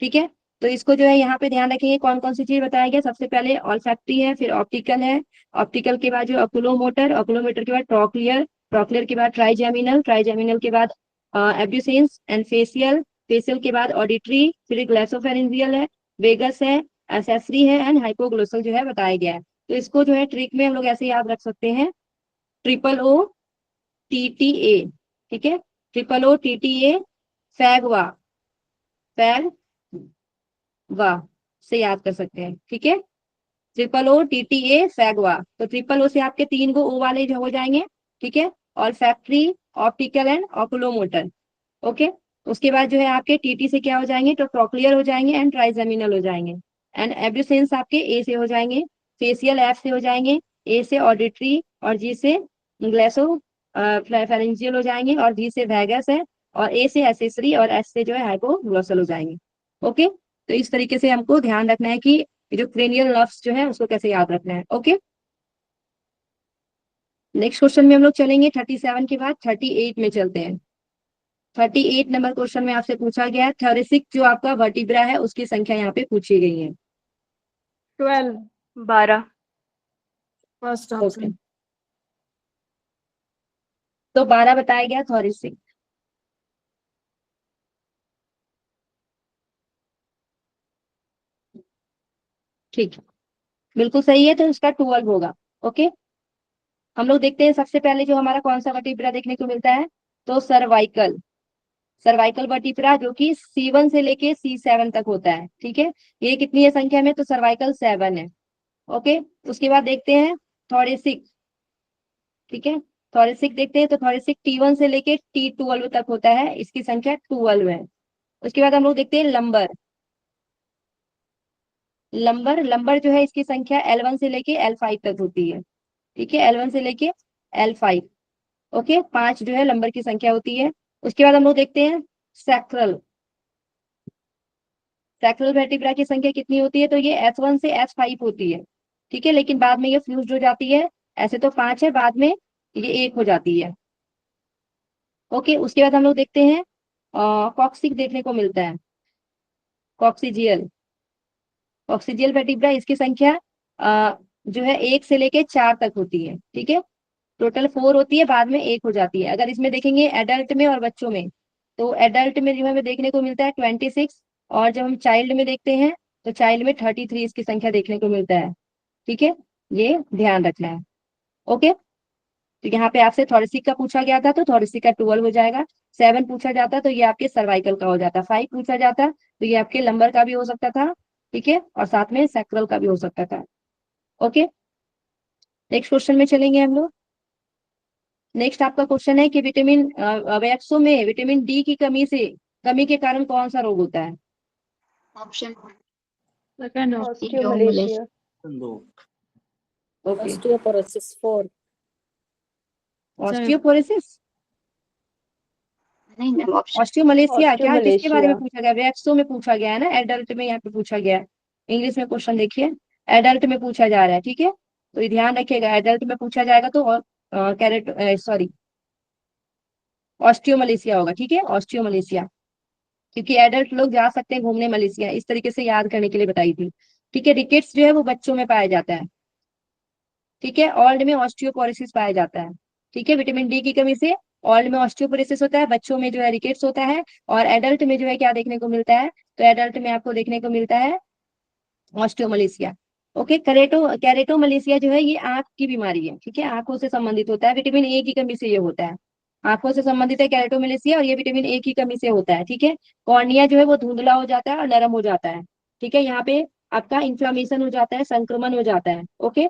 ठीक है, तो इसको जो है यहाँ पे ध्यान रखेंगे कौन कौन सी चीज बताया गया। सबसे पहले ऑल्फैक्टरी है, फिर ऑप्टिकल है, ऑप्टिकल के बाद जो ऑकुलोमोटर, ऑकुलोमोटर के बाद ट्रॉक्लियर, ट्रॉक्लियर के बाद ट्राइजेमिनल, ट्राइजेमिनल के बाद एब्ड्यूसेंस एंड फेशियल, फेशियल के बाद ऑडिटरी, फिर ग्लासोफेरेंजियल है, वेगस है, एसेसरी है, एंड हाइपोग्लोसल जो है बताया गया है। तो इसको जो है ट्रिक में हम लोग ऐसे याद रख सकते हैं, TTO, ठीक है, TTO, फैगवा, फैग वाह से याद कर सकते हैं। ठीक है, OTTA फैगवा, तो ट्रिपल O से आपके 3 गो O वाले जो हो जाएंगे। ठीक है, और factory, optical and oculomotor. Okay, उसके बाद जो है आपके TT से क्या हो जाएंगे, तो ट्रोक्लियर हो जाएंगे एंड ट्राइजेमिनल हो जाएंगे, एंड एब्ड्यूसेंस आपके A से हो जाएंगे, फेशियल F से हो जाएंगे, A से ऑडिटरी, और G से ग्लासो फेरेंजियल हो जाएंगे, और G से वैगस है, और A से एसेसरी, और S से जो है हाइपोग्लोसल हो जाएंगे। ओके, तो इस तरीके से हमको ध्यान रखना है कि जो क्रेनियल नर्व्स जो है उसको कैसे याद रखना है। ओके, नेक्स्ट क्वेश्चन में हम लोग चलेंगे 37 के बाद 38 में चलते हैं। 38 नंबर क्वेश्चन में आपसे पूछा गया है थोरेसिक जो आपका वर्टिब्रा है उसकी संख्या यहाँ पे पूछी गई है। 12 12। First okay, option. तो 12 बताया गया थोरेसिक। ठीक है, बिल्कुल सही है, तो इसका 12 होगा। ओके, हम लोग देखते हैं सबसे पहले जो हमारा कौन सा वर्टिब्रा देखने को मिलता है, तो सर्वाइकल, सर्वाइकल वर्टिब्रा जो कि C1 से लेके C7 तक होता है। ठीक है, ये कितनी है संख्या में, तो सर्वाइकल 7 है। ओके, उसके बाद देखते हैं थोरेसिक। ठीक है, थोरेसिक देखते हैं, तो थोरेसिक T1 से लेके T12 तक होता है, इसकी संख्या 12 है। उसके बाद हम लोग देखते हैं लंबर, लंबर, लंबर जो है इसकी संख्या L1 से लेके L5 तक होती है। ठीक है, L1 से लेके L5। ओके, 5 जो है लंबर की संख्या होती है। उसके बाद हम लोग देखते हैं सैक्रल, सैक्रल वर्टिब्रा की संख्या कितनी होती है, तो ये S1 से S5 होती है। ठीक है, लेकिन बाद में ये फ्यूज हो जाती है, ऐसे तो 5 है, बाद में ये 1 हो जाती है। ओके, उसके बाद हम लोग देखते हैं कॉक्सिक देखने को मिलता है, कॉक्सिजियल, कॉक्सिजियल वर्टिब्रा, इसकी संख्या जो है 1 से लेके 4 तक होती है। ठीक है, टोटल 4 होती है, बाद में 1 हो जाती है। अगर इसमें देखेंगे एडल्ट में और बच्चों में, तो एडल्ट में जो हमें देखने को मिलता है 26, और जब हम चाइल्ड में देखते हैं तो चाइल्ड में 33 इसकी संख्या देखने को मिलता है। ठीक है, ये ध्यान रखना है। ओके, तो यहाँ पे आपसे थोरेसिक का पूछा गया था, तो थोरेसिक का 12 हो जाएगा। 7 पूछा जाता तो ये आपके सर्वाइकल का हो जाता। 5 पूछा जाता तो ये आपके लंबर का भी हो सकता था। ठीक है, और साथ में सैक्रल का भी हो सकता था। ओके, नेक्स्ट क्वेश्चन में चलेंगे हम लोग। नेक्स्ट आपका क्वेश्चन है कि विटामिन वैक्सों में विटामिन डी की कमी के कारण कौन सा रोग होता है। Option second option. Osteomalacia. Okay, Osteoporosis 4. Osteoporosis, नहीं मैम, ऑप्शन ऑस्टियोमलेशिया, क्या किसके बारे में ऑस्टियोमलेशिया। पूछा गया, वैक्सो में पूछा गया है ना, एडल्ट में यहाँ पे पूछा गया है। इंग्लिश में क्वेश्चन देखिए, एडल्ट में पूछा जा रहा है। ठीक है, तो ये ध्यान रखिएगा, एडल्ट में पूछा जाएगा तो कैरेट सॉरी ऑस्टियोमलेशिया होगा। ठीक है, ऑस्टियोमलेशिया, क्योंकि एडल्ट लोग जा सकते हैं घूमने मलेशिया, इस तरीके से याद करने के लिए बताई थी। ठीक है, रिकेट्स जो है वो बच्चों में पाया जाता है। ठीक है, ओल्ड में ऑस्टियोपोरोसिस पाया जाता है। ठीक है, विटामिन डी की कमी से ओल्ड में ऑस्टियोपोरोसिस होता है, बच्चों में जो है रिकेट्स होता है, और एडल्ट में जो है क्या देखने को मिलता है, तो एडल्ट में आपको देखने को मिलता है ऑस्टियोमलेशिया। ओके, कैरेटोमलेशिया जो है ये आंख की बीमारी है। ठीक है, आंखों से संबंधित होता है, विटामिन ए की कमी से ये होता है, आंखों से संबंधित है कैरेटोमलेशिया, और ये विटामिन ए की कमी से होता है। ठीक है, कॉर्निया जो है वो धुंधला हो जाता है और नरम हो जाता है। ठीक है, यहाँ पे आपका इन्फ्लामेशन हो जाता है, संक्रमण हो जाता है। ओके,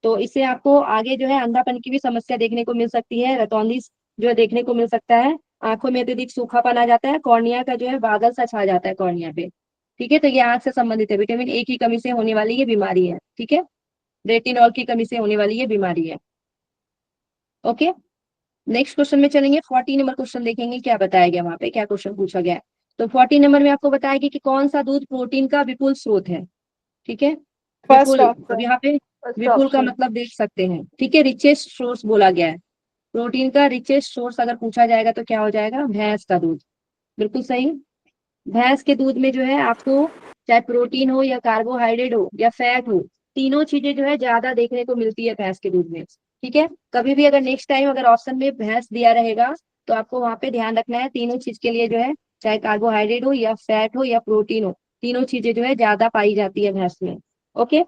तो इससे आपको आगे जो है अंधापन की भी समस्या देखने को मिल सकती है, रतौंधी जो है देखने को मिल सकता है, आंखों में अत्यधिक सूखापन आ जाता है, कॉर्निया का जो है बादल सा छा जाता है कॉर्निया पे। ठीक है, तो ये आंख से संबंधित है, विटामिन ए की कमी से होने वाली ये बीमारी है। ठीक है, रेटिनॉल की कमी से होने वाली ये बीमारी है। ओके, नेक्स्ट क्वेश्चन में चलेंगे। 40 नंबर क्वेश्चन देखेंगे क्या बताया गया, वहां पे क्या क्वेश्चन पूछा गया है। तो 40 नंबर में आपको बताया गया कि कौन सा दूध प्रोटीन का विपुल स्रोत है। ठीक है, फर्स्ट विपुल, अब ऑप्शन। यहाँ पे फर्स्ट विपुल का ऑप्शन। मतलब देख सकते हैं। ठीक है, रिचेस्ट सोर्स बोला गया है। प्रोटीन का रिचेस्ट सोर्स अगर पूछा जाएगा तो क्या हो जाएगा, भैंस का दूध। बिल्कुल सही। भैंस के दूध में जो है आपको चाहे प्रोटीन हो या कार्बोहाइड्रेट हो या फैट हो, तीनों चीजें जो है ज्यादा देखने को मिलती है भैंस के दूध में। ठीक है, कभी भी अगर नेक्स्ट टाइम अगर ऑप्शन में भैंस दिया रहेगा तो आपको वहां पे ध्यान रखना है, तीनों चीज के लिए जो है चाहे कार्बोहाइड्रेट हो या फैट हो या प्रोटीन हो, तीनों चीजें जो है ज्यादा पाई जाती है भैंस में। ओके,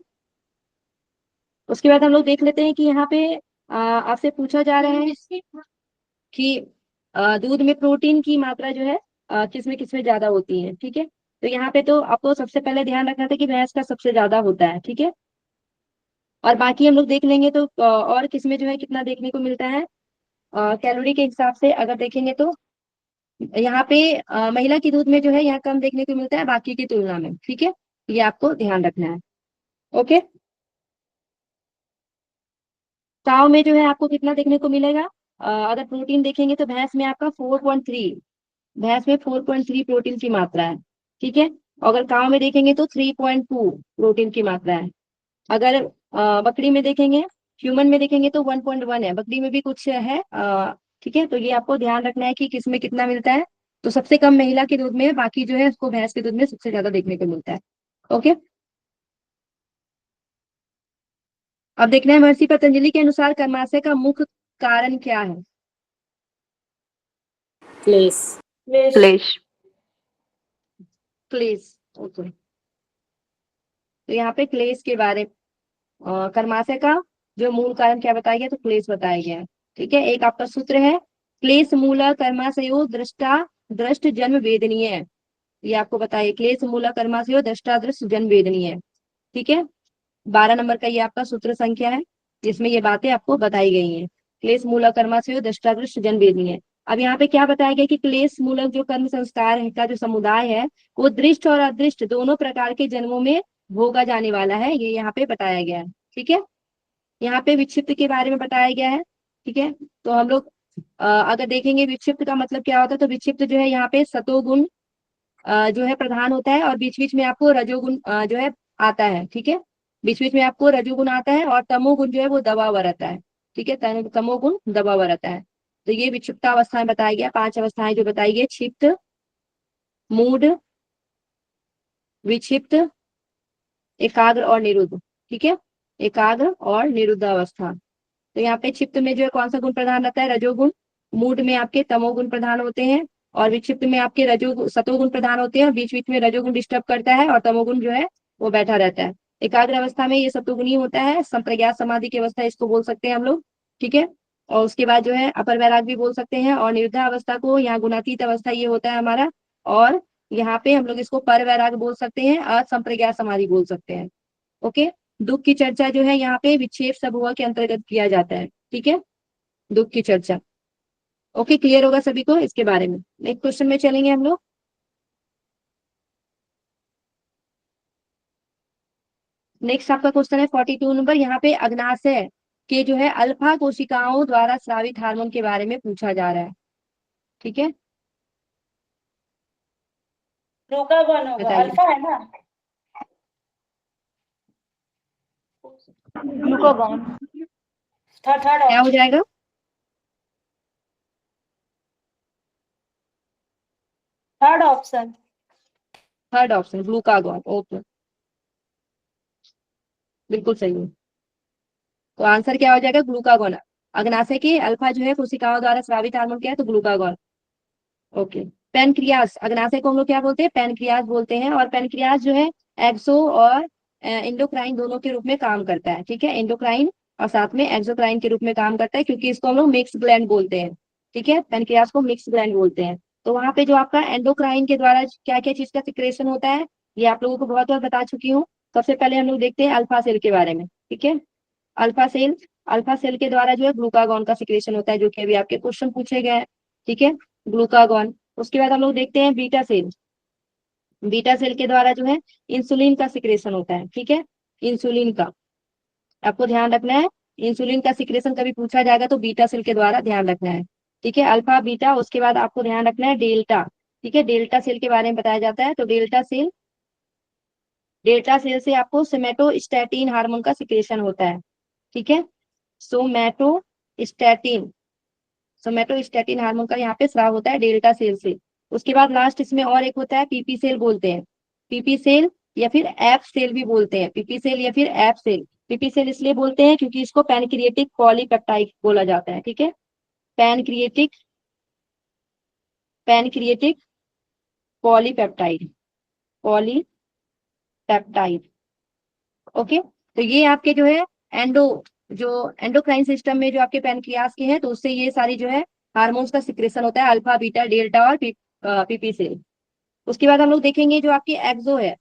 उसके बाद हम लोग देख लेते हैं कि यहाँ पे आपसे पूछा जा रहा है कि दूध में प्रोटीन की मात्रा जो है किसमें किसमें ज्यादा होती है। ठीक है, तो यहाँ पे तो आपको सबसे पहले ध्यान रखना था कि भैंस का सबसे ज्यादा होता है। ठीक है, और बाकी हम लोग देख लेंगे तो और किसमें जो है कितना देखने को मिलता है कैलोरी के हिसाब से अगर देखेंगे तो यहाँ पे महिला की दूध में जो है यहाँ कम देखने को मिलता है बाकी की तुलना में। ठीक है, ये आपको ध्यान रखना है। ओके, काव में जो है आपको कितना देखने को मिलेगा, अगर प्रोटीन देखेंगे तो भैंस में आपका 4.3, भैंस में 4.3 प्रोटीन की मात्रा है। ठीक है, अगर काव में देखेंगे तो 3.2 प्रोटीन की मात्रा है। अगर बकरी में देखेंगे, ह्यूमन में देखेंगे तो 1.1 है, बकरी में भी कुछ है। ठीक है, तो ये आपको ध्यान रखना है कि किसमें कितना मिलता है। तो सबसे कम महिला के दूध में है, बाकी जो है उसको भैंस के दूध में सबसे ज्यादा देखने को मिलता है। ओके, अब देखना है महर्षि पतंजलि के अनुसार कर्माशय का मुख्य कारण क्या है। क्लेश। क्लेश। क्लेश। ओके, तो यहाँ पे क्लेश के बारे कर्माशय का जो मूल कारण क्या बताया गया, तो क्लेश बताया गया है। ठीक है, एक आपका सूत्र है, क्लेश मूला कर्माशयो दृष्टा दृष्ट जन्म वेदनीय है। ये आपको बताइए, क्लेश मूला कर्माशयो दृष्टा दृष्ट जन्म वेदनीय है। ठीक है, 12 नंबर का ये आपका सूत्र संख्या है जिसमें ये बातें आपको बताई गई हैं। क्लेश मूलक कर्माशय दृष्टा दृष्ट जन वेदनीय है। अब यहाँ पे क्या बताया गया कि क्लेश मूलक जो कर्म संस्कार है का जो समुदाय है वो दृष्ट और अदृष्ट दोनों प्रकार के जन्मों में भोगा जाने वाला है, ये यहाँ पे बताया गया है। ठीक है, यहाँ पे विक्षिप्त के बारे में बताया गया है। ठीक है, तो हम लोग अगर देखेंगे विक्षिप्त का मतलब क्या होता है, तो विक्षिप्त जो है यहाँ पे सतोगुण जो है प्रधान होता है और बीच बीच में आपको रजोगुण जो है आता है। ठीक है, बीच बीच में आपको रजोगुण आता है और तमोगुण जो है वो दबा हुआ रहता है। ठीक है, तमोगुण दबा हुआ रहता है। तो ये विक्षिप्त अवस्थाएं बताया गया, 5 अवस्थाएं जो बताई गई, क्षिप्त, मूढ़, विक्षिप्त, एकाग्र और निरुद्ध। ठीक है, एकाग्र और निरुद्ध अवस्था। तो यहाँ पे क्षिप्त में जो है कौन सा गुण प्रधान रहता है, रजोगुण। मूड में आपके तमोगुण प्रधान होते हैं और विक्षिप्त में आपके सतोगुण प्रधान होते हैं, बीच बीच में रजोगुण डिस्टर्ब करता है और तमोगुण जो है वो बैठा रहता है। एकाग्र अवस्था में ये सतोगुणी होता है, संप्रज्ञात समाधि की अवस्था इसको बोल सकते हैं हम लोग। ठीक है, और उसके बाद जो है अपर वैराग भी बोल सकते हैं, और निरुद्धा अवस्था को यहाँ गुणातीत अवस्था ये होता है हमारा, और यहाँ पे हम लोग इसको पर वैराग बोल सकते हैं, असंप्रज्ञात समाधि बोल सकते हैं। ओके, दुख की चर्चा जो है यहाँ पे विक्षेप समूह के अंतर्गत किया जाता है। ठीक है, दुख की चर्चा। ओके, क्लियर होगा सभी को इसके बारे में। नेक्स्ट क्वेश्चन में चलेंगे हम लोग। नेक्स्ट आपका क्वेश्चन है 42 नंबर, यहाँ पे अग्नाशय के जो है अल्फा कोशिकाओं द्वारा स्रावित हार्मोन के बारे में पूछा जा रहा है। ठीक है, ग्लूकागॉन होगा, बताइए अल्फा है ना। ग्लूकागॉन। थर्ड क्या हो जाएगा, third option. Third option glucagon. Okay, बिल्कुल सही है। तो आंसर क्या हो जाएगा, ग्लूकागॉन। अग्नाशय के अल्फा जो है कोशिकाओं द्वारा स्रावित हार्मोन क्या है, तो ग्लूकागॉन। ओके, पेनक्रियास, अग्नाशय को हम लोग क्या बोलते हैं, पेनक्रियास बोलते हैं, और पेनक्रियास जो है एक्सो और एंडोक्राइन दोनों के रूप में काम करता है। ठीक है, एंडोक्राइन और साथ में एक्सोक्राइन के रूप में काम करता है, क्योंकि इसको हम लोग मिक्स ग्लैंड बोलते हैं। ठीक है, पेनक्रियास को मिक्स ग्लैंड बोलते हैं। तो वहां पे जो आपका एंडोक्राइन के द्वारा क्या क्या चीज का सिक्रेशन होता है, ये आप लोगों को बहुत बार बता चुकी हूँ। सबसे पहले हम लोग देखते हैं अल्फा सेल के बारे में। ठीक है, अल्फा सेल, अल्फा सेल के द्वारा जो है ग्लूकागॉन का सिक्रेशन होता है, जो कि अभी आपके क्वेश्चन पूछे गए हैं। ठीक है, ग्लूकागॉन। उसके बाद हम लोग देखते हैं बीटा सेल, बीटा सेल के द्वारा जो है इंसुलिन का सिक्रेशन होता है। ठीक है, इंसुलिन का। आपको ध्यान रखना है। इंसुलिन का सिक्रेशन कभी पूछा जाएगा तो बीटा सेल के द्वारा ध्यान रखना है। ठीक है, अल्फा बीटा, उसके बाद आपको ध्यान रखना है डेल्टा। ठीक है, डेल्टा सेल के बारे में बताया जाता है। तो डेल्टा सेल से आपको सोमैटोस्टैटिन हार्मोन का सिक्रेशन होता है। ठीक है, सोमैटोस्टैटिन सोमैटोस्टैटिन हार्मोन का यहाँ पे स्राव होता है डेल्टा सेल से। उसके बाद लास्ट इसमें और एक होता है पीपी सेल बोलते हैं। पीपी सेल या फिर एफ सेल भी बोलते हैं, पीपी सेल या फिर एफ सेल। पीपी सेल इसलिए बोलते हैं क्योंकि इसको पैनक्रिएटिक पॉलीपेप्टाइड बोला जाता है। ठीक है, pancreatic pancreatic polypeptide polypeptide. Okay, तो ये आपके जो है एंडोक्राइन सिस्टम में जो आपके पैनक्रियास के हैं, तो उससे ये सारी जो है हार्मोन्स का सिक्रेशन होता है, अल्फा बीटा डेल्टा और पीपी सेल। उसके बाद हम लोग देखेंगे जो आपके एक्सो है,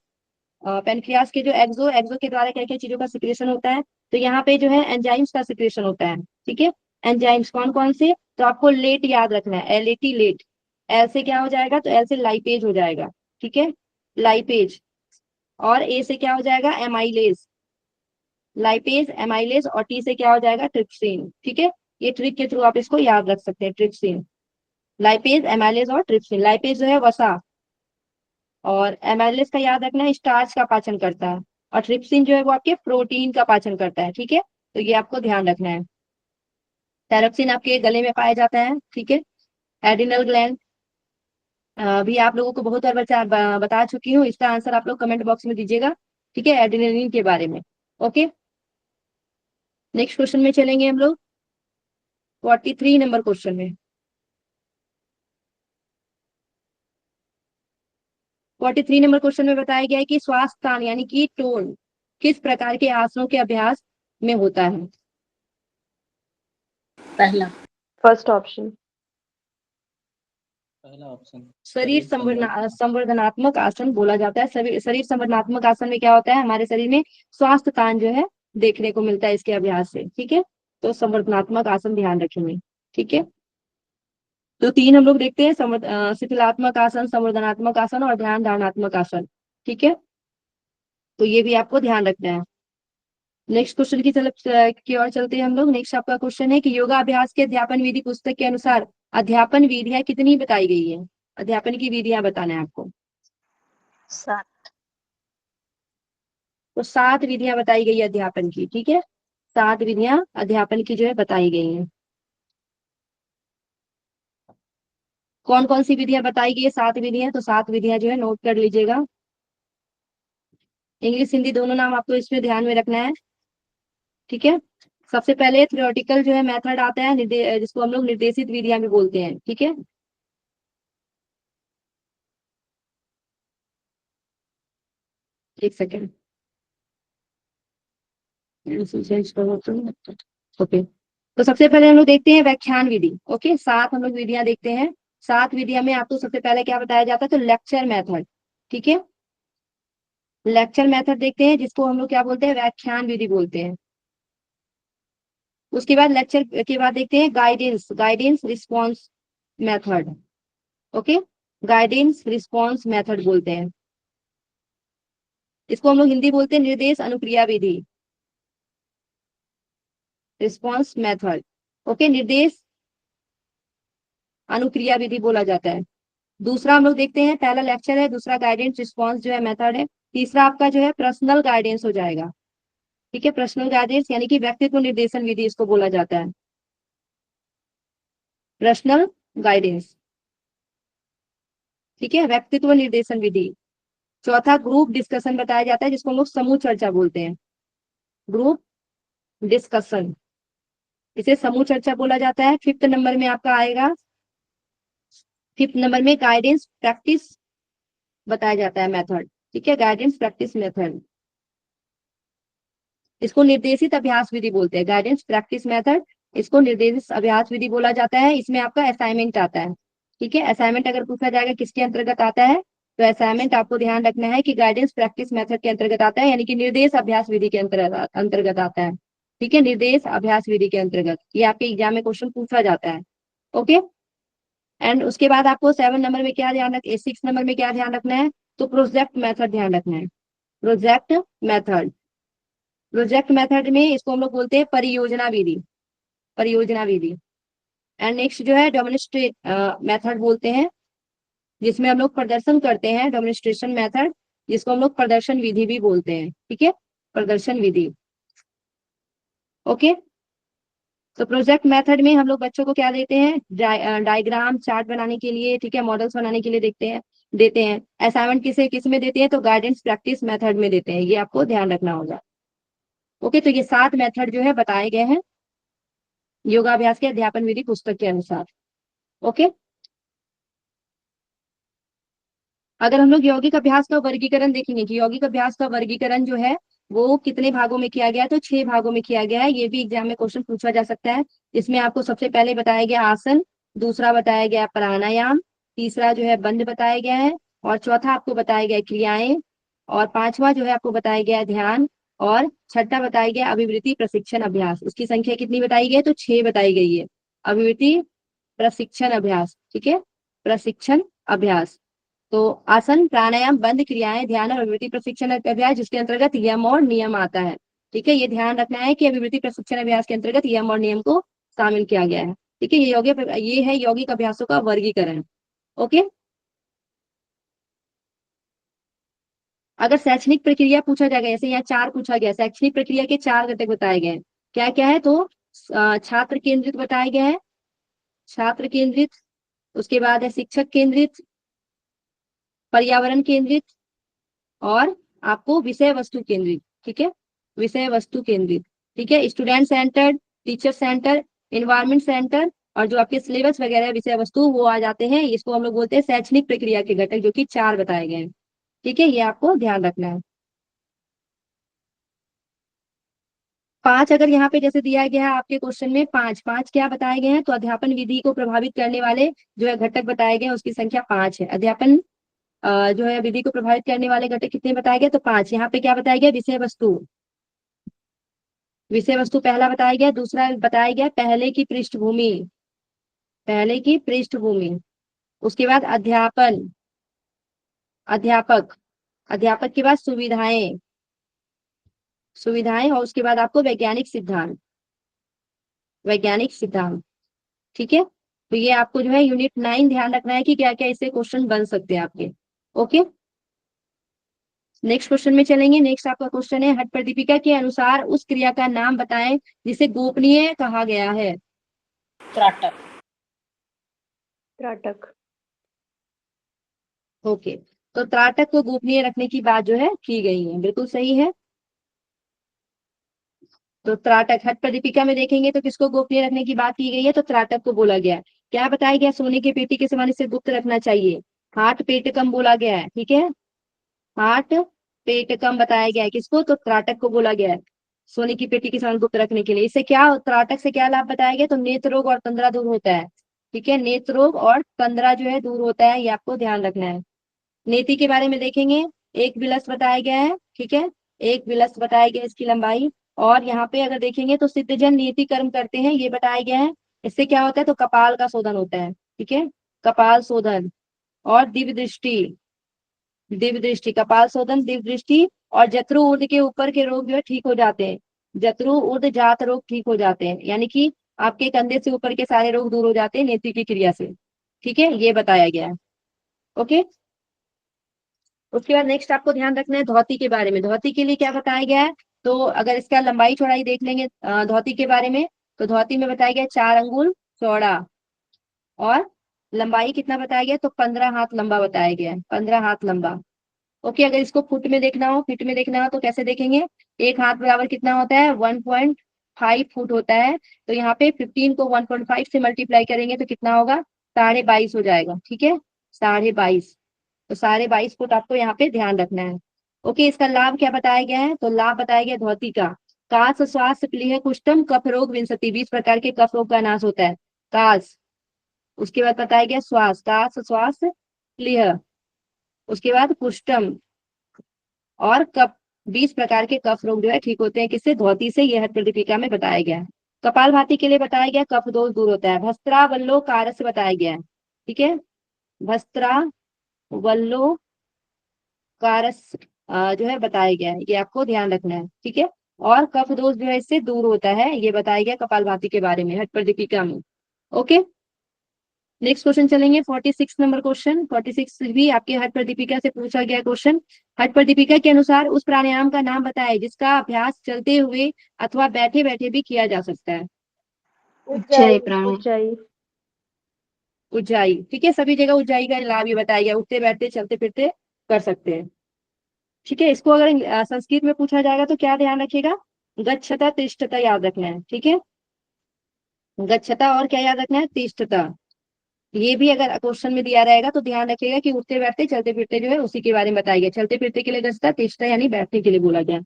पैनक्रियास के जो एक्सो के द्वारा क्या क्या चीजों का सिक्रेशन होता है। तो यहाँ पे जो है एंजाइम्स का सिक्रेशन होता है। ठीक है, एंजाइम्स कौन कौन से, तो आपको लेट याद रखना है, एलएटी लेट। एल से क्या हो जाएगा, तो एल से लाइपेज हो जाएगा। ठीक है, लाइपेज। और ए से क्या हो जाएगा, एमाइलेज, लाइपेज एमाइलेज। और टी से क्या हो जाएगा, ट्रिप्सिन। ठीक है, ये ट्रिक के थ्रू आप इसको याद रख सकते हैं, ट्रिप्सिन, लाइपेज एमाइलेज और ट्रिप्सिन। लाइपेज जो है वसा, और एमाइलेज का याद रखना है स्टार्च का पाचन करता है, और ट्रिप्सिन जो है वो आपके प्रोटीन का पाचन करता है। ठीक है, तो ये आपको ध्यान रखना है। थैरप्सिन आपके गले में पाया जाता है। ठीक है, एड्रिनल ग्लैंड भी आप लोगों को बहुत बार बता चुकी हूँ, इसका आंसर आप लोग कमेंट बॉक्स में दीजिएगा। ठीक है, एड्रिनलिन के बारे में। ओके, नेक्स्ट क्वेश्चन में चलेंगे हम लोग 43 नंबर क्वेश्चन में। 43 नंबर क्वेश्चन में बताया गया है कि श्वास स्थान यानी कि टोन किस प्रकार के आसनों के अभ्यास में होता है। पहला फर्स्ट ऑप्शन। पहला ऑप्शन शरीर संवर्धनात्मक आसन बोला जाता है। शरीर संवर्धनात्मक आसन में क्या होता है, हमारे शरीर में स्वास्थ्य तान जो है देखने को मिलता है इसके अभ्यास से। ठीक है, तो संवर्धनात्मक आसन ध्यान रखेंगे। ठीक है, तो तीन हम लोग देखते हैं, शिथिलात्मक आसन, संवर्धनात्मक आसन और ध्यान धारणात्मक आसन। ठीक है, तो ये भी आपको ध्यान रखना है। नेक्स्ट क्वेश्चन की ओर चलते हैं हम लोग। नेक्स्ट आपका क्वेश्चन है कि योगा अभ्यास के अध्यापन विधि पुस्तक के अनुसार अध्यापन विधियां कितनी बताई गई है। अध्यापन की विधियां बताना है आपको। 7। तो 7 विधियां बताई गई है अध्यापन की। ठीक है, 7 विधियां अध्यापन की जो है बताई गई हैं। कौन कौन सी विधियां बताई गई है, 7 विधियां, तो 7 विधियां जो है नोट कर लीजिएगा। इंग्लिश हिंदी दोनों नाम आपको इसमें ध्यान में रखना है। ठीक है, सबसे पहले थ्योरेटिकल जो है मेथड आता है, जिसको हम लोग निर्देशित विधियां भी बोलते हैं। ठीक है, एक सेकेंड। ओके, तो सबसे पहले हम लोग देखते हैं व्याख्यान विधि। ओके, 7 हम लोग विधियां देखते हैं। 7 विधियां में आपको सबसे पहले क्या बताया जाता है, तो लेक्चर मेथड। ठीक है, लेक्चर मेथड देखते हैं, जिसको हम लोग क्या बोलते हैं, व्याख्यान विधि बोलते हैं। उसके बाद लेक्चर के बाद देखते हैं guidance response method. Okay, guidance response method बोलते हैं। इसको हम लोग हिंदी बोलते हैं निर्देश अनुक्रिया विधि, रिस्पॉन्स मेथड। ओके, निर्देश अनुक्रिया विधि बोला जाता है। दूसरा हम लोग देखते हैं, पहला लेक्चर है, दूसरा गाइडेंस रिस्पॉन्स जो है मेथड है, तीसरा आपका जो है पर्सनल गाइडेंस हो जाएगा। ठीक है, पर्सनल गाइडेंस यानी कि व्यक्तित्व निर्देशन विधि इसको बोला जाता है, पर्सनल गाइडेंस। ठीक है, व्यक्तित्व निर्देशन विधि। चौथा ग्रुप डिस्कशन बताया जाता है, जिसको हम लोग समूह चर्चा बोलते हैं, ग्रुप डिस्कशन, इसे समूह चर्चा बोला जाता है। 5th नंबर में आपका आएगा, 5th नंबर में गाइडेंस प्रैक्टिस बताया जाता है मेथड। ठीक है, गाइडेंस प्रैक्टिस मेथड, इसको निर्देशित अभ्यास विधि बोलते हैं, गाइडेंस प्रैक्टिस मेथड, इसको निर्देशित अभ्यास विधि बोला जाता है। इसमें आपका असाइनमेंट आता है। ठीक है, असाइनमेंट अगर पूछा जाएगा किसके अंतर्गत आता है, तो असाइनमेंट आपको ध्यान रखना है कि गाइडेंस प्रैक्टिस मेथड के अंतर्गत आता है, यानी कि निर्देश अभ्यास विधि के अंतर्गत आता है। ठीक है, निर्देश अभ्यास विधि के अंतर्गत ये आपके एग्जाम में क्वेश्चन पूछा जाता है। ओके, एंड उसके बाद आपको 7 नंबर में क्या ध्यान 6 नंबर में क्या ध्यान रखना है, तो प्रोजेक्ट मेथड ध्यान रखना है, प्रोजेक्ट मेथड। प्रोजेक्ट मेथड में इसको हम लोग बोलते हैं परियोजना विधि, परियोजना विधि। एंड नेक्स्ट जो है डेमोन्स्ट्रेट मेथड बोलते हैं, जिसमें हम लोग प्रदर्शन करते हैं, डेमोन्स्ट्रेशन मेथड, जिसको हम लोग प्रदर्शन विधि भी बोलते हैं। ठीक है, प्रदर्शन विधि। ओके, तो प्रोजेक्ट मेथड में हम लोग बच्चों को क्या देते हैं, डायग्राम चार्ट बनाने के लिए, ठीक है, मॉडल्स बनाने के लिए देते हैं। असाइनमेंट किस में देते हैं, तो गाइडेंस प्रैक्टिस मेथड में देते हैं, ये आपको ध्यान रखना होगा। ओके, तो ये 7 मेथड जो है बताए गए हैं योगाभ्यास के अध्यापन विधि पुस्तक के अनुसार। ओके, अगर हम लोग यौगिक अभ्यास का वर्गीकरण देखेंगे कि यौगिक अभ्यास का वर्गीकरण जो है वो कितने भागों में किया गया है, तो 6 भागों में किया गया है। ये भी एग्जाम में क्वेश्चन पूछा जा सकता है। इसमें आपको सबसे पहले बताया गया आसन, दूसरा बताया गया प्राणायाम, तीसरा जो है बंद बताया गया है, और चौथा आपको बताया गया क्रियाएं, और पांचवा जो है आपको बताया गया ध्यान, और छठा बताया गया अभिवृत्ति प्रशिक्षण अभ्यास। उसकी संख्या कितनी बताई गई है, तो 6 बताई गई है। अभिवृत्ति प्रशिक्षण अभ्यास, ठीक है, प्रशिक्षण अभ्यास। तो आसन, प्राणायाम, बंद, क्रियाएं, ध्यान और अभिवृत्ति प्रशिक्षण अभ्यास, जिसके अंतर्गत यम और नियम आता है। ठीक है, ये ध्यान रखना है कि अभिवृत्ति प्रशिक्षण अभ्यास के अंतर्गत यम और नियम को शामिल किया गया है। ठीक है, ये है यौगिक अभ्यासों का वर्गीकरण। ओके, अगर शैक्षणिक प्रक्रिया पूछा जाएगा, जैसे यहाँ 4 पूछा गया, शैक्षणिक प्रक्रिया के 4 घटक बताए गए हैं। क्या क्या है, तो छात्र केंद्रित बताया गया है, छात्र केंद्रित, उसके बाद है शिक्षक केंद्रित, पर्यावरण केंद्रित, और आपको विषय वस्तु केंद्रित। ठीक है, विषय वस्तु केंद्रित। ठीक है, student centred, teacher centre, environment centre, और जो आपके सिलेबस वगैरह विषय वस्तु वो आ जाते हैं। इसको हम लोग बोलते हैं शैक्षणिक प्रक्रिया के घटक, जो कि 4 बताए गए हैं। ठीक है, ये आपको ध्यान रखना है। 5 अगर यहाँ पे जैसे दिया गया है आपके क्वेश्चन में, 5 क्या बताए गए हैं, तो अध्यापन विधि को प्रभावित करने वाले जो है घटक बताए गए हैं, उसकी संख्या 5 है। अध्यापन जो है विधि को प्रभावित करने वाले घटक कितने बताए गए, तो 5। यहाँ पे क्या बताया गया, विषय वस्तु, विषय वस्तु पहला बताया गया। दूसरा बताया गया पहले की पृष्ठभूमि, पहले की पृष्ठभूमि। उसके बाद अध्यापन, अध्यापक, अध्यापक के बाद सुविधाएं, सुविधाएं, और उसके बाद आपको वैज्ञानिक सिद्धांत, वैज्ञानिक सिद्धांत। ठीक है, तो ये आपको जो है यूनिट 9 ध्यान रखना है कि क्या क्या इससे क्वेश्चन बन सकते हैं आपके। ओके, नेक्स्ट क्वेश्चन में चलेंगे। नेक्स्ट आपका क्वेश्चन है, हट प्रदीपिका के अनुसार उस क्रिया का नाम बताएं जिसे गोपनीय कहा गया है। त्राटक। त्राटक। ओके, तो त्राटक को गोपनीय रखने की बात जो है की गई है, बिल्कुल सही है। तो त्राटक, हट प्रदीपिका में देखेंगे तो किसको गोपनीय रखने की बात की गई है, तो त्राटक को बोला गया है। क्या बताया गया, सोने की पेटी के समान इसे गुप्त रखना चाहिए। हाट पेटकम बोला गया है। ठीक है, हाट पेटकम बताया गया है किसको, तो त्राटक को बोला गया है सोने की पेटी के समान गुप्त रखने के लिए। इससे क्या, त्राटक से क्या लाभ बताया गया, तो नेत्र रोग और तंद्रा दूर होता है। ठीक है, नेत्र रोग और तंद्रा जो है दूर होता है, ये आपको ध्यान रखना है। नीति के बारे में देखेंगे, एक विलस बताया गया है। ठीक है, एक विलस बताया गया, इसकी लंबाई। और यहाँ पे अगर देखेंगे तो सिद्धजन नीति कर्म करते हैं, ये बताया गया है। इससे क्या होता है, तो कपाल का शोधन होता है। ठीक है, कपाल शोधन, और दिव्य दृष्टि, दिव्य दृष्टि, कपाल शोधन, दिव्य दृष्टि, और जत्रु ऊर्ध्व के ऊपर के रोग जो है ठीक हो जाते हैं। जत्रु ऊर्ध्व जात रोग ठीक हो जाते हैं, यानी कि आपके कंधे से ऊपर के सारे रोग दूर हो जाते हैं नेति की क्रिया से। ठीक है, ये बताया गया है। ओके, उसके बाद नेक्स्ट आपको ध्यान रखना है धोती के बारे में। धोती के लिए क्या बताया गया है, तो अगर इसका लंबाई चौड़ाई देख लेंगे धोती के बारे में, तो धोती में बताया गया 4 अंगुल चौड़ा, और लंबाई कितना बताया गया, तो 15 हाथ लंबा बताया गया है, 15 हाथ लंबा। ओके, अगर इसको फुट में देखना हो, फीट में देखना हो, तो कैसे देखेंगे, एक हाथ बराबर कितना होता है, 1.5 फुट होता है। तो यहाँ पे 15 को 1.5 से मल्टीप्लाई करेंगे तो कितना होगा, 22.5 हो जाएगा। ठीक है, 22.5, तो 22.5 फुट आपको यहाँ पे ध्यान रखना है। ओके, इसका लाभ क्या बताया गया है, तो लाभ बताया गया धोती का, काश श्वास प्लीह कुष्ठम कफ रोग विंशति, 20 प्रकार के कफ रोग का नाश होता है, काश। उसके बाद बताया गया श्वास, काश श्वास प्लीह, उसके बाद कुष्ठम और कफ, 20 प्रकार के कफ रोग जो है ठीक होते हैं किससे, धोती से। यह हट प्रदीपिका में बताया गया है। कपाल भाती के लिए बताया गया कफ दोष दूर होता है। भस्त्रा वल्लो कारस से बताया गया है। ठीक है, भस्त्रा वल्लो कारस जो है बताया गया है, ये आपको ध्यान रखना है। ठीक है, और कफ दोष जो है इससे दूर होता है, ये बताया गया कपालभाति के बारे में, हट प्रदीपिका में। ओके, नेक्स्ट क्वेश्चन चलेंगे 46 नंबर क्वेश्चन। 46 भी आपके हट प्रदीपिका से पूछा गया क्वेश्चन। हट प्रदीपिका के अनुसार उस प्राणायाम का नाम बताएं जिसका अभ्यास चलते हुए अथवा बैठे बैठे भी किया जा सकता है। उज्जाई प्राणायाम। ऊंचाई। उज्जाई, ठीक है, सभी जगह उज्जाई का लाभ ही बताया गया, उठते बैठते चलते फिरते कर सकते हैं। ठीक है, इसको अगर संस्कृत में पूछा जाएगा तो क्या ध्यान रखिएगा, गच्छता तिष्ठता याद रखना है। ठीक है, गच्छता और क्या याद रखना है, तिष्ठता। ये भी अगर क्वेश्चन में दिया रहेगा तो ध्यान रखिएगा कि उठते बैठते चलते फिरते जो है उसी के बारे में बताया गया। चलते फिरते के लिए गच्छता, तिष्ठता यानी बैठने के लिए बोला गया।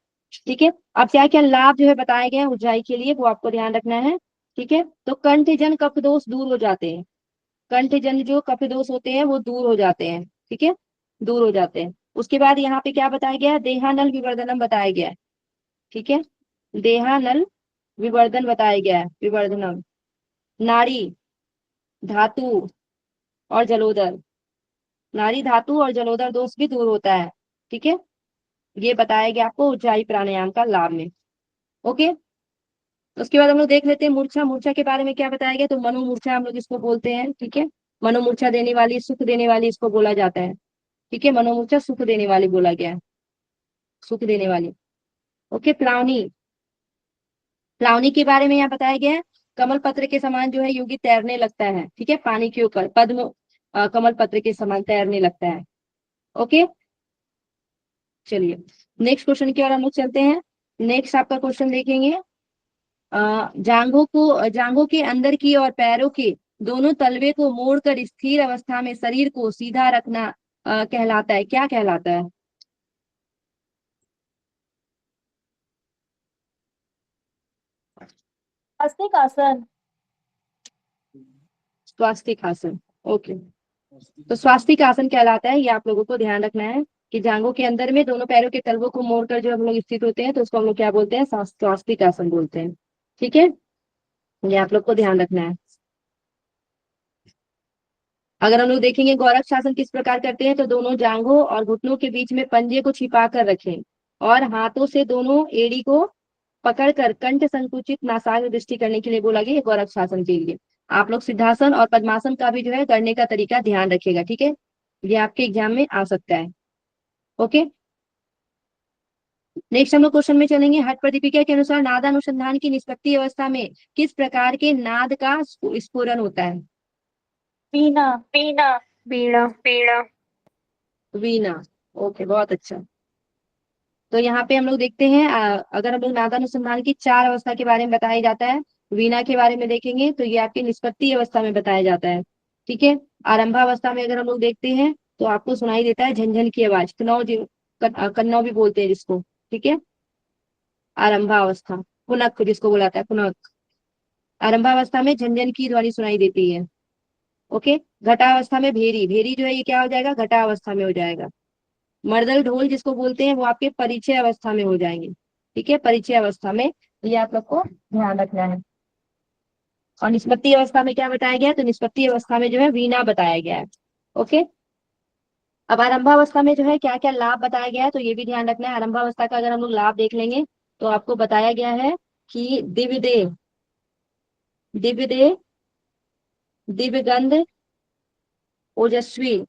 ठीक है, अब क्या क्या लाभ जो है बताए गए हैं उज्जाई के लिए, वो आपको ध्यान रखना है। ठीक है, तो कंठजन कफ दोष दूर हो जाते हैं। कंठजन जो कफ दोष होते हैं वो दूर हो जाते हैं। ठीक है, दूर हो जाते हैं। उसके बाद यहाँ पे क्या बताया गया है, देहानल विवर्धनम बताया गया है। ठीक है, देहानल विवर्धन बताया गया है, विवर्धनम। नाड़ी धातु और जलोदर, नाड़ी धातु और जलोदर दोष भी दूर होता है। ठीक है, ये बताया गया आपको उज्जाई प्राणायाम का लाभ में। ओके, उसके बाद हम लोग देख लेते हैं मूर्छा। मूर्छा के बारे में क्या बताया गया, तो मनोमूर्छा हम लोग इसको बोलते हैं। ठीक है, मनोमूर्छा देने वाली, सुख देने वाली इसको बोला जाता है। ठीक है, मनोमूर्छा सुख देने वाली बोला गया है, सुख देने वाली। ओके, प्लावनी, प्लावनी के बारे में यहाँ बताया गया है, कमल पत्र के समान जो है योगी तैरने लगता है। ठीक है, पानी के ऊपर पद्म कमल पत्र के समान तैरने लगता है। ओके, चलिए नेक्स्ट क्वेश्चन की ओर हम लोग चलते हैं। नेक्स्ट आपका क्वेश्चन देखेंगे, जांघों के अंदर की और पैरों के दोनों तलवे को मोड़कर स्थिर अवस्था में शरीर को सीधा रखना कहलाता है, क्या कहलाता है। स्वस्तिक आसन। स्वास्तिक आसन। ओके, तो स्वास्तिक आसन कहलाता है, ये आप लोगों को ध्यान रखना है कि जांघों के अंदर में दोनों पैरों के तलवों को मोड़कर जो हम लोग स्थित होते हैं तो उसको हम लोग क्या बोलते हैं, स्वास्तिक आसन बोलते हैं। ठीक है, ये आप लोग को ध्यान रखना है। अगर हम लोग देखेंगे गौरक्ष आसन किस प्रकार करते हैं, तो दोनों जांघों और घुटनों के बीच में पंजे को छिपा कर रखें और हाथों से दोनों एड़ी को पकड़कर कंठ संकुचित नासाग्र दृष्टि करने के लिए बोला गया, गौरक्ष आसन के लिए। आप लोग सिद्धासन और पद्मासन का भी जो है करने का तरीका ध्यान रखिएगा। ठीक है, ये आपके एग्जाम में आ सकता है। ओके, नेक्स्ट हम लोग क्वेश्चन में चलेंगे। हट प्रदीपिका के अनुसार नादानुसंधान की निष्पत्ति अवस्था में किस प्रकार के नाद का स्फुरन होता है। वीणा। वीणा। वीणा। वीणा। ओके, बहुत अच्छा। तो यहाँ पे हम लोग देखते हैं, अगर हम लोग नादानुसंधान की 4 अवस्था के बारे में बताया जाता है, वीणा के बारे में देखेंगे तो ये आपकी निष्पत्ति अवस्था में बताया जाता है। ठीक है, आरंभावस्था में अगर हम लोग देखते हैं तो आपको सुनाई देता है झनझन की आवाज, कन्नौ भी बोलते हैं जिसको। ठीक है, आरंभावस्था, पुनक जिसको बुलाता है, पुनक। आरंभावस्था में झनझन की ध्वनि सुनाई देती है। ओके, घटावस्था में भेरी, भेरी जो है ये क्या हो जाएगा, घटावस्था में हो जाएगा। मर्दल ढोल जिसको बोलते हैं वो आपके परिचय अवस्था में हो जाएंगे। ठीक है, परिचय अवस्था में, ये आप लोग को ध्यान रखना है। और निष्पत्ति अवस्था में क्या बताया गया है, तो निष्पत्ति अवस्था में जो है वीणा बताया गया है। ओके, अब आरंभावस्था में जो है क्या क्या लाभ बताया गया है, तो ये भी ध्यान रखना है। आरंभावस्था का अगर हम लोग लाभ देख लेंगे तो आपको बताया गया है कि दिव्य देह, दिव्य देह, दिव्य गंध, ओजस्वी,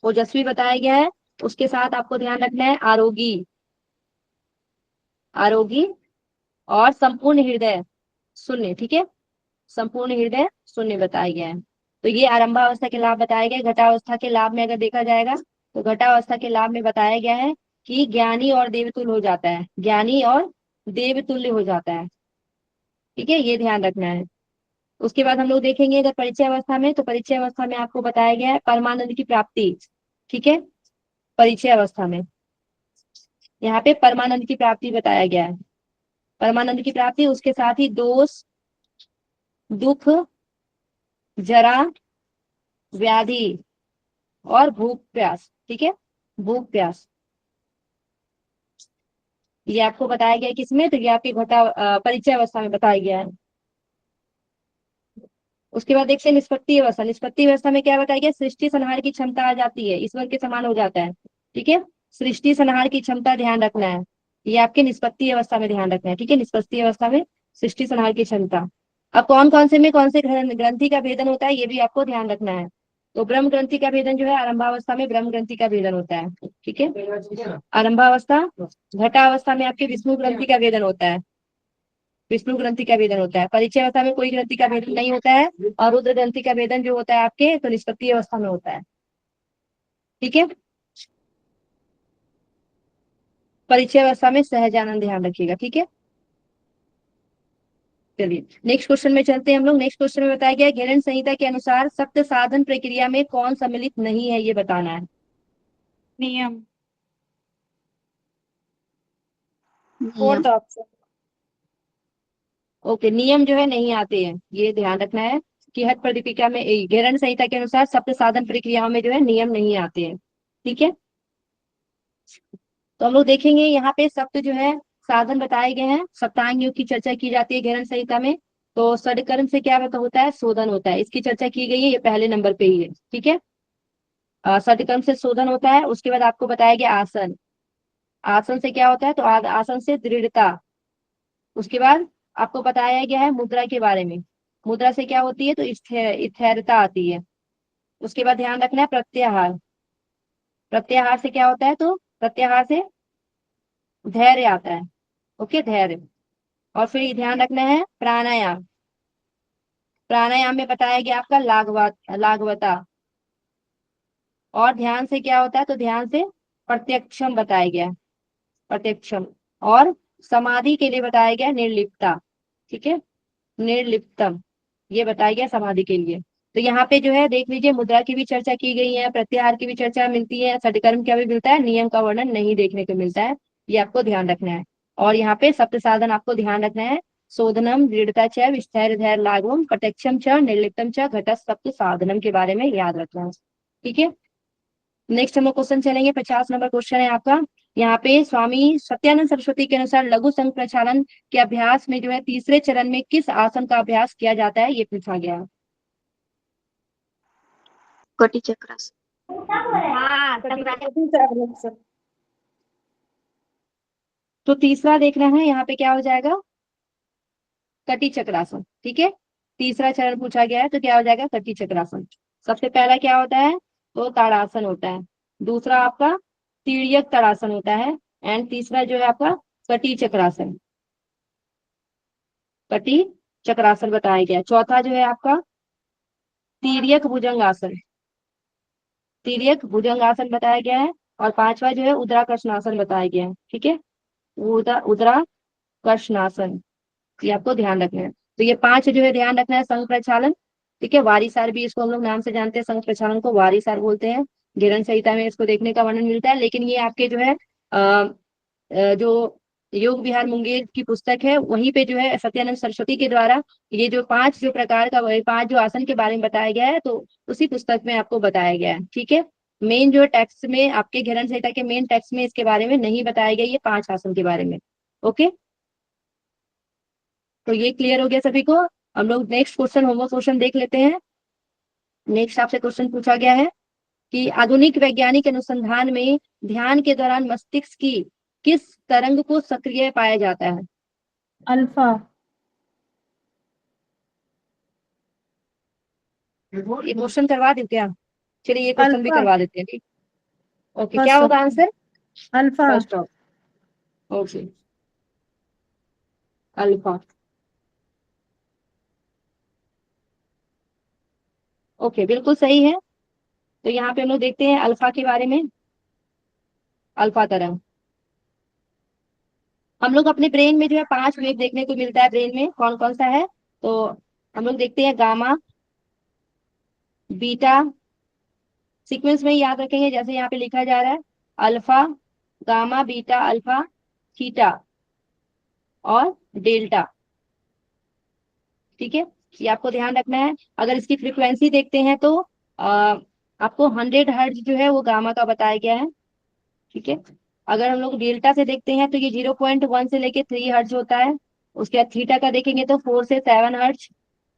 ओजस्वी बताया गया है। उसके साथ आपको ध्यान रखना है आरोगी, आरोगी और संपूर्ण हृदय शून्य। ठीक है, संपूर्ण हृदय शून्य बताया गया है। तो ये आरंभावस्था के लाभ बताए गए। घटावस्था के लाभ में अगर देखा जाएगा तो घटावस्था के लाभ में बताया गया है कि ज्ञानी और देवतुल्य हो जाता है, ज्ञानी और देवतुल्य हो जाता है। ठीक है, ये ध्यान रखना है। उसके बाद हम लोग देखेंगे अगर परिचय अवस्था में, तो परिचय अवस्था में आपको बताया गया है परमानंद की प्राप्ति। ठीक है, परिचय अवस्था में यहाँ पे परमानंद की प्राप्ति बताया गया है। परमानंद की प्राप्ति, उसके साथ ही दोष, दुख, जरा, व्याधि और भूख प्यास। ठीक है, भूख प्यास, ये आपको बताया गया है किसमें, तो ये आपके परिचय अवस्था में बताया गया है। उसके बाद देखते हैं निष्पत्ति अवस्था। निष्पत्ति अवस्था में क्या बताया गया, सृष्टि संहार की क्षमता आ जाती है, ईश्वर के समान हो जाता है। ठीक है, सृष्टि संहार की क्षमता ध्यान रखना है। ये आपके निष्पत्ति अवस्था में ध्यान रखना है, ठीक है। निष्पत्ति अवस्था में सृष्टि संहार की क्षमता। अब कौन कौन से में कौन से ग्रंथि का भेदन होता है ये भी आपको ध्यान रखना है। तो ब्रह्म ग्रंथि का भेदन जो है आरंभावस्था में ब्रह्म ग्रंथि का भेदन होता है, ठीक है। आरंभावस्था। घटावस्था में आपके विष्णु ग्रंथि का भेदन होता है, विष्णु ग्रंथि का भेदन होता है। परिचय अवस्था में कोई ग्रंथि का भेदन नहीं होता है, और रुद्र ग्रंथि का भेदन जो होता है आपके तो निष्पत्ति अवस्था में होता है, ठीक है। परिचय अवस्था में सहजानंद ध्यान रखिएगा, ठीक है। चलिए नेक्स्ट क्वेश्चन में चलते हैं हम लोग। नेक्स्ट क्वेश्चन में बताया गया है घेरन संहिता के अनुसार सप्त साधन प्रक्रिया में कौन सम्मिलित नहीं है, ये बताना है। नियम। नियम। Fourth option. ओके, नियम जो है नहीं आते हैं, ये ध्यान रखना है कि हठ प्रदीपिका में घेरन संहिता के अनुसार सप्त साधन प्रक्रियाओं में जो है नियम नहीं आते हैं, ठीक है। तो हम लोग देखेंगे यहाँ पे सप्त जो है साधन बताए गए हैं। सप्तांग योग की चर्चा की जाती है घेरन संहिता में। तो षडकर्म से क्या होता है, शोधन होता है, इसकी चर्चा की गई है, ये पहले नंबर पे ही है, ठीक है। षडकर्म से शोधन होता है। उसके बाद आपको बताया गया आसन। आसन से क्या होता है, तो आसन से दृढ़ता। उसके बाद आपको बताया गया है मुद्रा के बारे में। मुद्रा से क्या होती है, तो स्थिरता आती है। उसके बाद ध्यान रखना है प्रत्याहार। प्रत्याहार से क्या होता है, तो प्रत्याहार से धैर्य आता है, ओके, धैर्य। और फिर ध्यान रखना है प्राणायाम। प्राणायाम में बताया गया आपका लाघवता। और ध्यान से क्या होता है, तो ध्यान से प्रत्यक्षम बताया गया, प्रत्यक्षम। और समाधि के लिए बताया गया निर्लिप्तता, ठीक है, निर्लिप्तम, ये बताया गया समाधि के लिए। तो यहाँ पे जो है देख लीजिए मुद्रा की भी चर्चा की गई है, प्रत्याहार की भी चर्चा मिलती है, षटकर्म का भी मिलता है, नियम का वर्णन नहीं देखने को मिलता है, ये आपको ध्यान रखना है। और यहाँ पे सप्त साधन आपको ध्यान रखना है। शोधनम, दृढ़ता च, विस्तार धैर्य लाघवम, प्रत्यक्षम च, निर्लिप्तम च, घट सप्त साधनम के बारे में याद रखना है, ठीक है। नेक्स्ट हम लोग क्वेश्चन चलेंगे, 50 नंबर क्वेश्चन है आपका। यहाँ पे स्वामी सत्यानंद सरस्वती के अनुसार लघु संघ प्रचालन के अभ्यास में जो है तीसरे चरण में किस आसन का अभ्यास किया जाता है, ये पूछा गया है। कोटि चक्रासन। तो तीसरा देखना है यहाँ पे क्या हो जाएगा, कटी चक्रासन, ठीक है। तीसरा चरण पूछा गया है तो क्या हो जाएगा, कटी चक्रासन। सबसे पहला क्या होता है, तो ताड़ासन होता है। दूसरा आपका तिर्यक ताड़ासन होता है। एंड तीसरा जो है आपका कटी चक्रासन, कटी चक्रासन बताया गया। चौथा जो है आपका तिर्यक भुजंगासन, तिर्यक भुजंगासन बताया गया है। और पांचवा जो है उद्राकर्षणासन बताया गया है, ठीक है, उद्राकर्षणासन, ये आपको ध्यान रखना है। तो ये पांच जो है ध्यान रखना है। संघ प्रक्षालन, ठीक है, वारीसार भी इसको हम लोग नाम से जानते हैं, संघ प्रक्षालन को वारीसार बोलते हैं। घेरन संहिता में इसको देखने का वर्णन मिलता है। लेकिन ये आपके जो है जो योग विहार मुंगेर की पुस्तक है वहीं पे जो है सत्यानंद सरस्वती के द्वारा ये जो पांच जो प्रकार का पांच जो आसन के बारे में बताया गया है, तो उसी पुस्तक में आपको बताया गया है, ठीक है। मेन जो टेक्स्ट में आपके घेरन संहिता के मेन टेक्स्ट में इसके बारे में नहीं बताया गया, ये पांच आसन के बारे में, ओके। तो ये क्लियर हो गया सभी को। हम लोग नेक्स्ट क्वेश्चन, होमवर्क क्वेश्चन देख लेते हैं। नेक्स्ट आपसे क्वेश्चन पूछा गया है कि आधुनिक वैज्ञानिक अनुसंधान में ध्यान के दौरान मस्तिष्क की किस तरंग को सक्रिय पाया जाता है। अल्फा। ये क्वेश्चन करवा दो क्या, चलिए ये क्वेश्चन भी अल्फा। करवा देते हैं, ठीक। ओके, क्या फर्स्ट होगा option answer, alpha. First of, okay, alpha, okay, बिल्कुल सही है। तो यहाँ पे हम लोग देखते हैं अल्फा के बारे में। अल्फा तरंग, हम लोग अपने ब्रेन में जो है 5 वेव देखने को मिलता है। ब्रेन में कौन कौन सा है, तो हम लोग देखते हैं गामा, बीटा, सीक्वेंस में याद रखेंगे जैसे यहाँ पे लिखा जा रहा है, alpha, gamma, beta, alpha, theta और डेल्टा, ठीक है। ये आपको ध्यान रखना है। अगर इसकी फ्रीक्वेंसी देखते हैं तो आपको 100 हर्ट्ज जो है वो गामा का बताया गया है, ठीक है। अगर हम लोग डेल्टा से देखते हैं तो ये 0.1 से लेके 3 हर्ट्ज होता है। उसके बाद थीटा का देखेंगे तो 4 से 7 हर्ट्ज।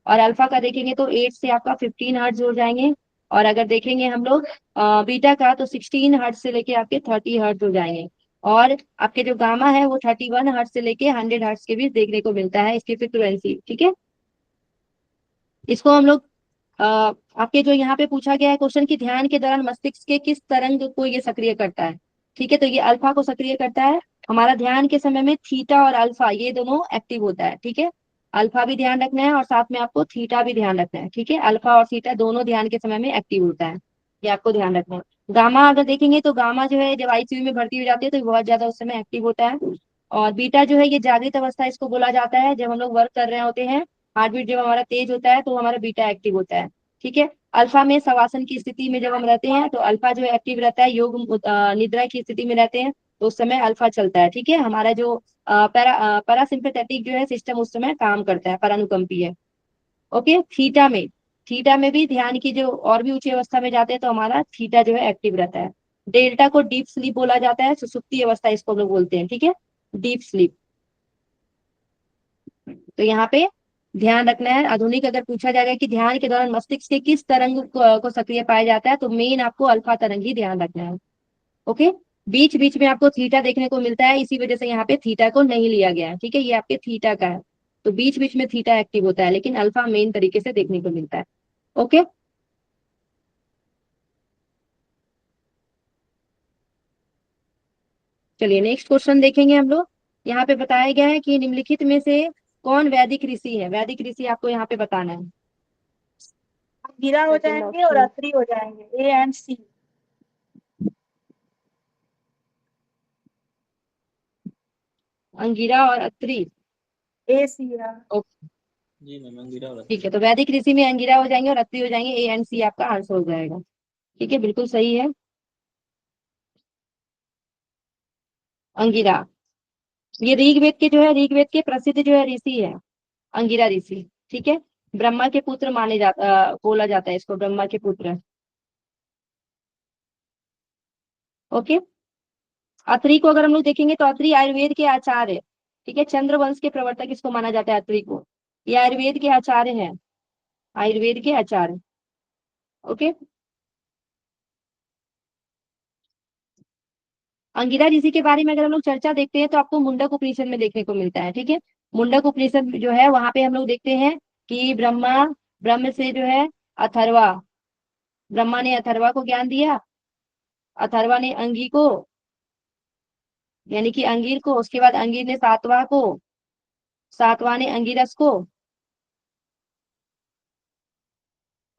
और अल्फा का देखेंगे तो 8 से आपका 15 हर्ट्ज हो जाएंगे। और अगर देखेंगे हम लोग बीटा का तो 16 हर्ट्ज से लेके आपके 30 हर्ट्ज हो जाएंगे। और आपके जो गामा है वो 31 हर्ट्ज से लेके 100 हर्ट्ज के बीच देखने को मिलता है इसकी फ्रीक्वेंसी, ठीक है। इसको हम लोग आपके जो यहाँ पे पूछा गया है क्वेश्चन की ध्यान के दौरान मस्तिष्क के किस तरंग को ये सक्रिय करता है, ठीक है। तो ये अल्फा को सक्रिय करता है। हमारा ध्यान के समय में थीटा और अल्फा ये दोनों एक्टिव होता है, ठीक है। अल्फा भी ध्यान रखना है और साथ में आपको थीटा भी ध्यान रखना है, ठीक है। अल्फा और थीटा दोनों ध्यान के समय में एक्टिव होता है, ये आपको ध्यान रखना है। गामा अगर देखेंगे तो गामा जो है जब आईसीयू में भर्ती हो जाती है तो बहुत ज्यादा उस समय एक्टिव होता है। और बीटा जो है ये जागृत अवस्था इसको बोला जाता है, जब हम लोग वर्क कर रहे होते हैं, हार्ट बीट जब हमारा तेज होता है तो हमारा बीटा एक्टिव होता है, ठीक है। अल्फा में शवासन की स्थिति में जब हम रहते हैं तो अल्फा जो है एक्टिव रहता है। योग निद्रा की स्थिति में रहते हैं तो उस समय अल्फा चलता है, ठीक है। हमारा जो पैरासिम्पैथेटिक जो है सिस्टम उस समय काम करता है, परानुकंपी है। ओके, थीटा में भी ध्यान की जो और भी ऊंची अवस्था में जाते हैं तो हमारा थीटा जो है एक्टिव रहता है। डेल्टा को डीप स्लीप बोला जाता है, सुसुप्ति अवस्था इसको हम लोग बोलते हैं, ठीक है, डीप स्लीप। तो यहाँ पे ध्यान रखना है। आधुनिक अगर पूछा जाएगा कि ध्यान के दौरान मस्तिष्क के किस तरंग को सक्रिय पाया जाता है तो मेन आपको अल्फा तरंग ही ध्यान रखना है। ओके, बीच बीच में आपको थीटा देखने को मिलता है, इसी वजह से यहाँ पे थीटा को नहीं लिया गया है, ठीक है। ये आपके थीटा का है तो बीच बीच में थीटा एक्टिव होता है, लेकिन अल्फा मेन तरीके से देखने को मिलता है। ओके, चलिए नेक्स्ट क्वेश्चन देखेंगे हम लोग। यहाँ पे बताया गया है कि निम्नलिखित में से कौन वैदिक ऋषि है। वैदिक ऋषि आपको यहाँ पे बताना है। गिरा हो Second जाएंगे और option. अत्री हो जाएंगे, ए एंड सी। अंगिरा और अत्रि, ए सी जी मैम, अंगिरा वाला। ठीक है। तो वैदिक ऋषि में अंगिरा हो जाएंगे और अत्रि हो जाएंगे, ए एंड सी आपका आंसर हो जाएगा, ठीक है, बिल्कुल सही है। अंगिरा, ये ऋग्वेद के जो है, ऋग्वेद के प्रसिद्ध जो है ऋषि है अंगिरा ऋषि, ठीक है। ब्रह्मा के पुत्र माने जाता बोला जाता है इसको, ब्रह्मा के पुत्र। ओके, अत्रि को अगर हम लोग देखेंगे तो अत्रि आयुर्वेद के आचार्य, ठीक है, चंद्रवंश के प्रवर्तक इसको माना जाता है अत्रि को। ये आयुर्वेद के आचार्य हैं, आयुर्वेद के आचार्य। ओके, अंगिरा ऋषि के बारे में अगर हम लोग चर्चा देखते हैं तो आपको मुंडक उपनिषद में देखने को मिलता है, ठीक है। मुंडक उपनिषद जो है वहां पे हम लोग देखते हैं कि ब्रह्म से जो है अथर्वा, ब्रह्मा ने अथर्वा को ज्ञान दिया, अथर्वा ने अंगी को यानी कि अंगीर को, उसके बाद अंगीर ने सातवा को, सातवा ने अंगिरस को,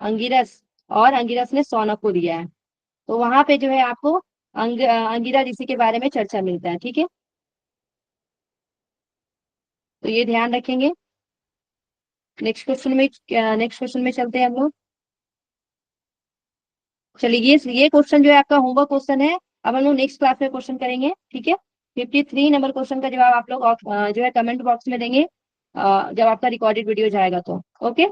अंगिरस और अंगिरस ने सौनक को दिया है। तो वहां पे जो है आपको अंगिरा ऋषि के बारे में चर्चा मिलता है, ठीक है। तो ये ध्यान रखेंगे। नेक्स्ट क्वेश्चन में चलते हैं हम लोग। चलिए ये क्वेश्चन जो है आपका होमवर्क क्वेश्चन है। अब हम लोग नेक्स्ट क्लास में क्वेश्चन करेंगे, ठीक है। 53 नंबर क्वेश्चन का जवाब आप लोग जो है कमेंट बॉक्स में देंगे जब आपका रिकॉर्डेड वीडियो जाएगा तो। ओके।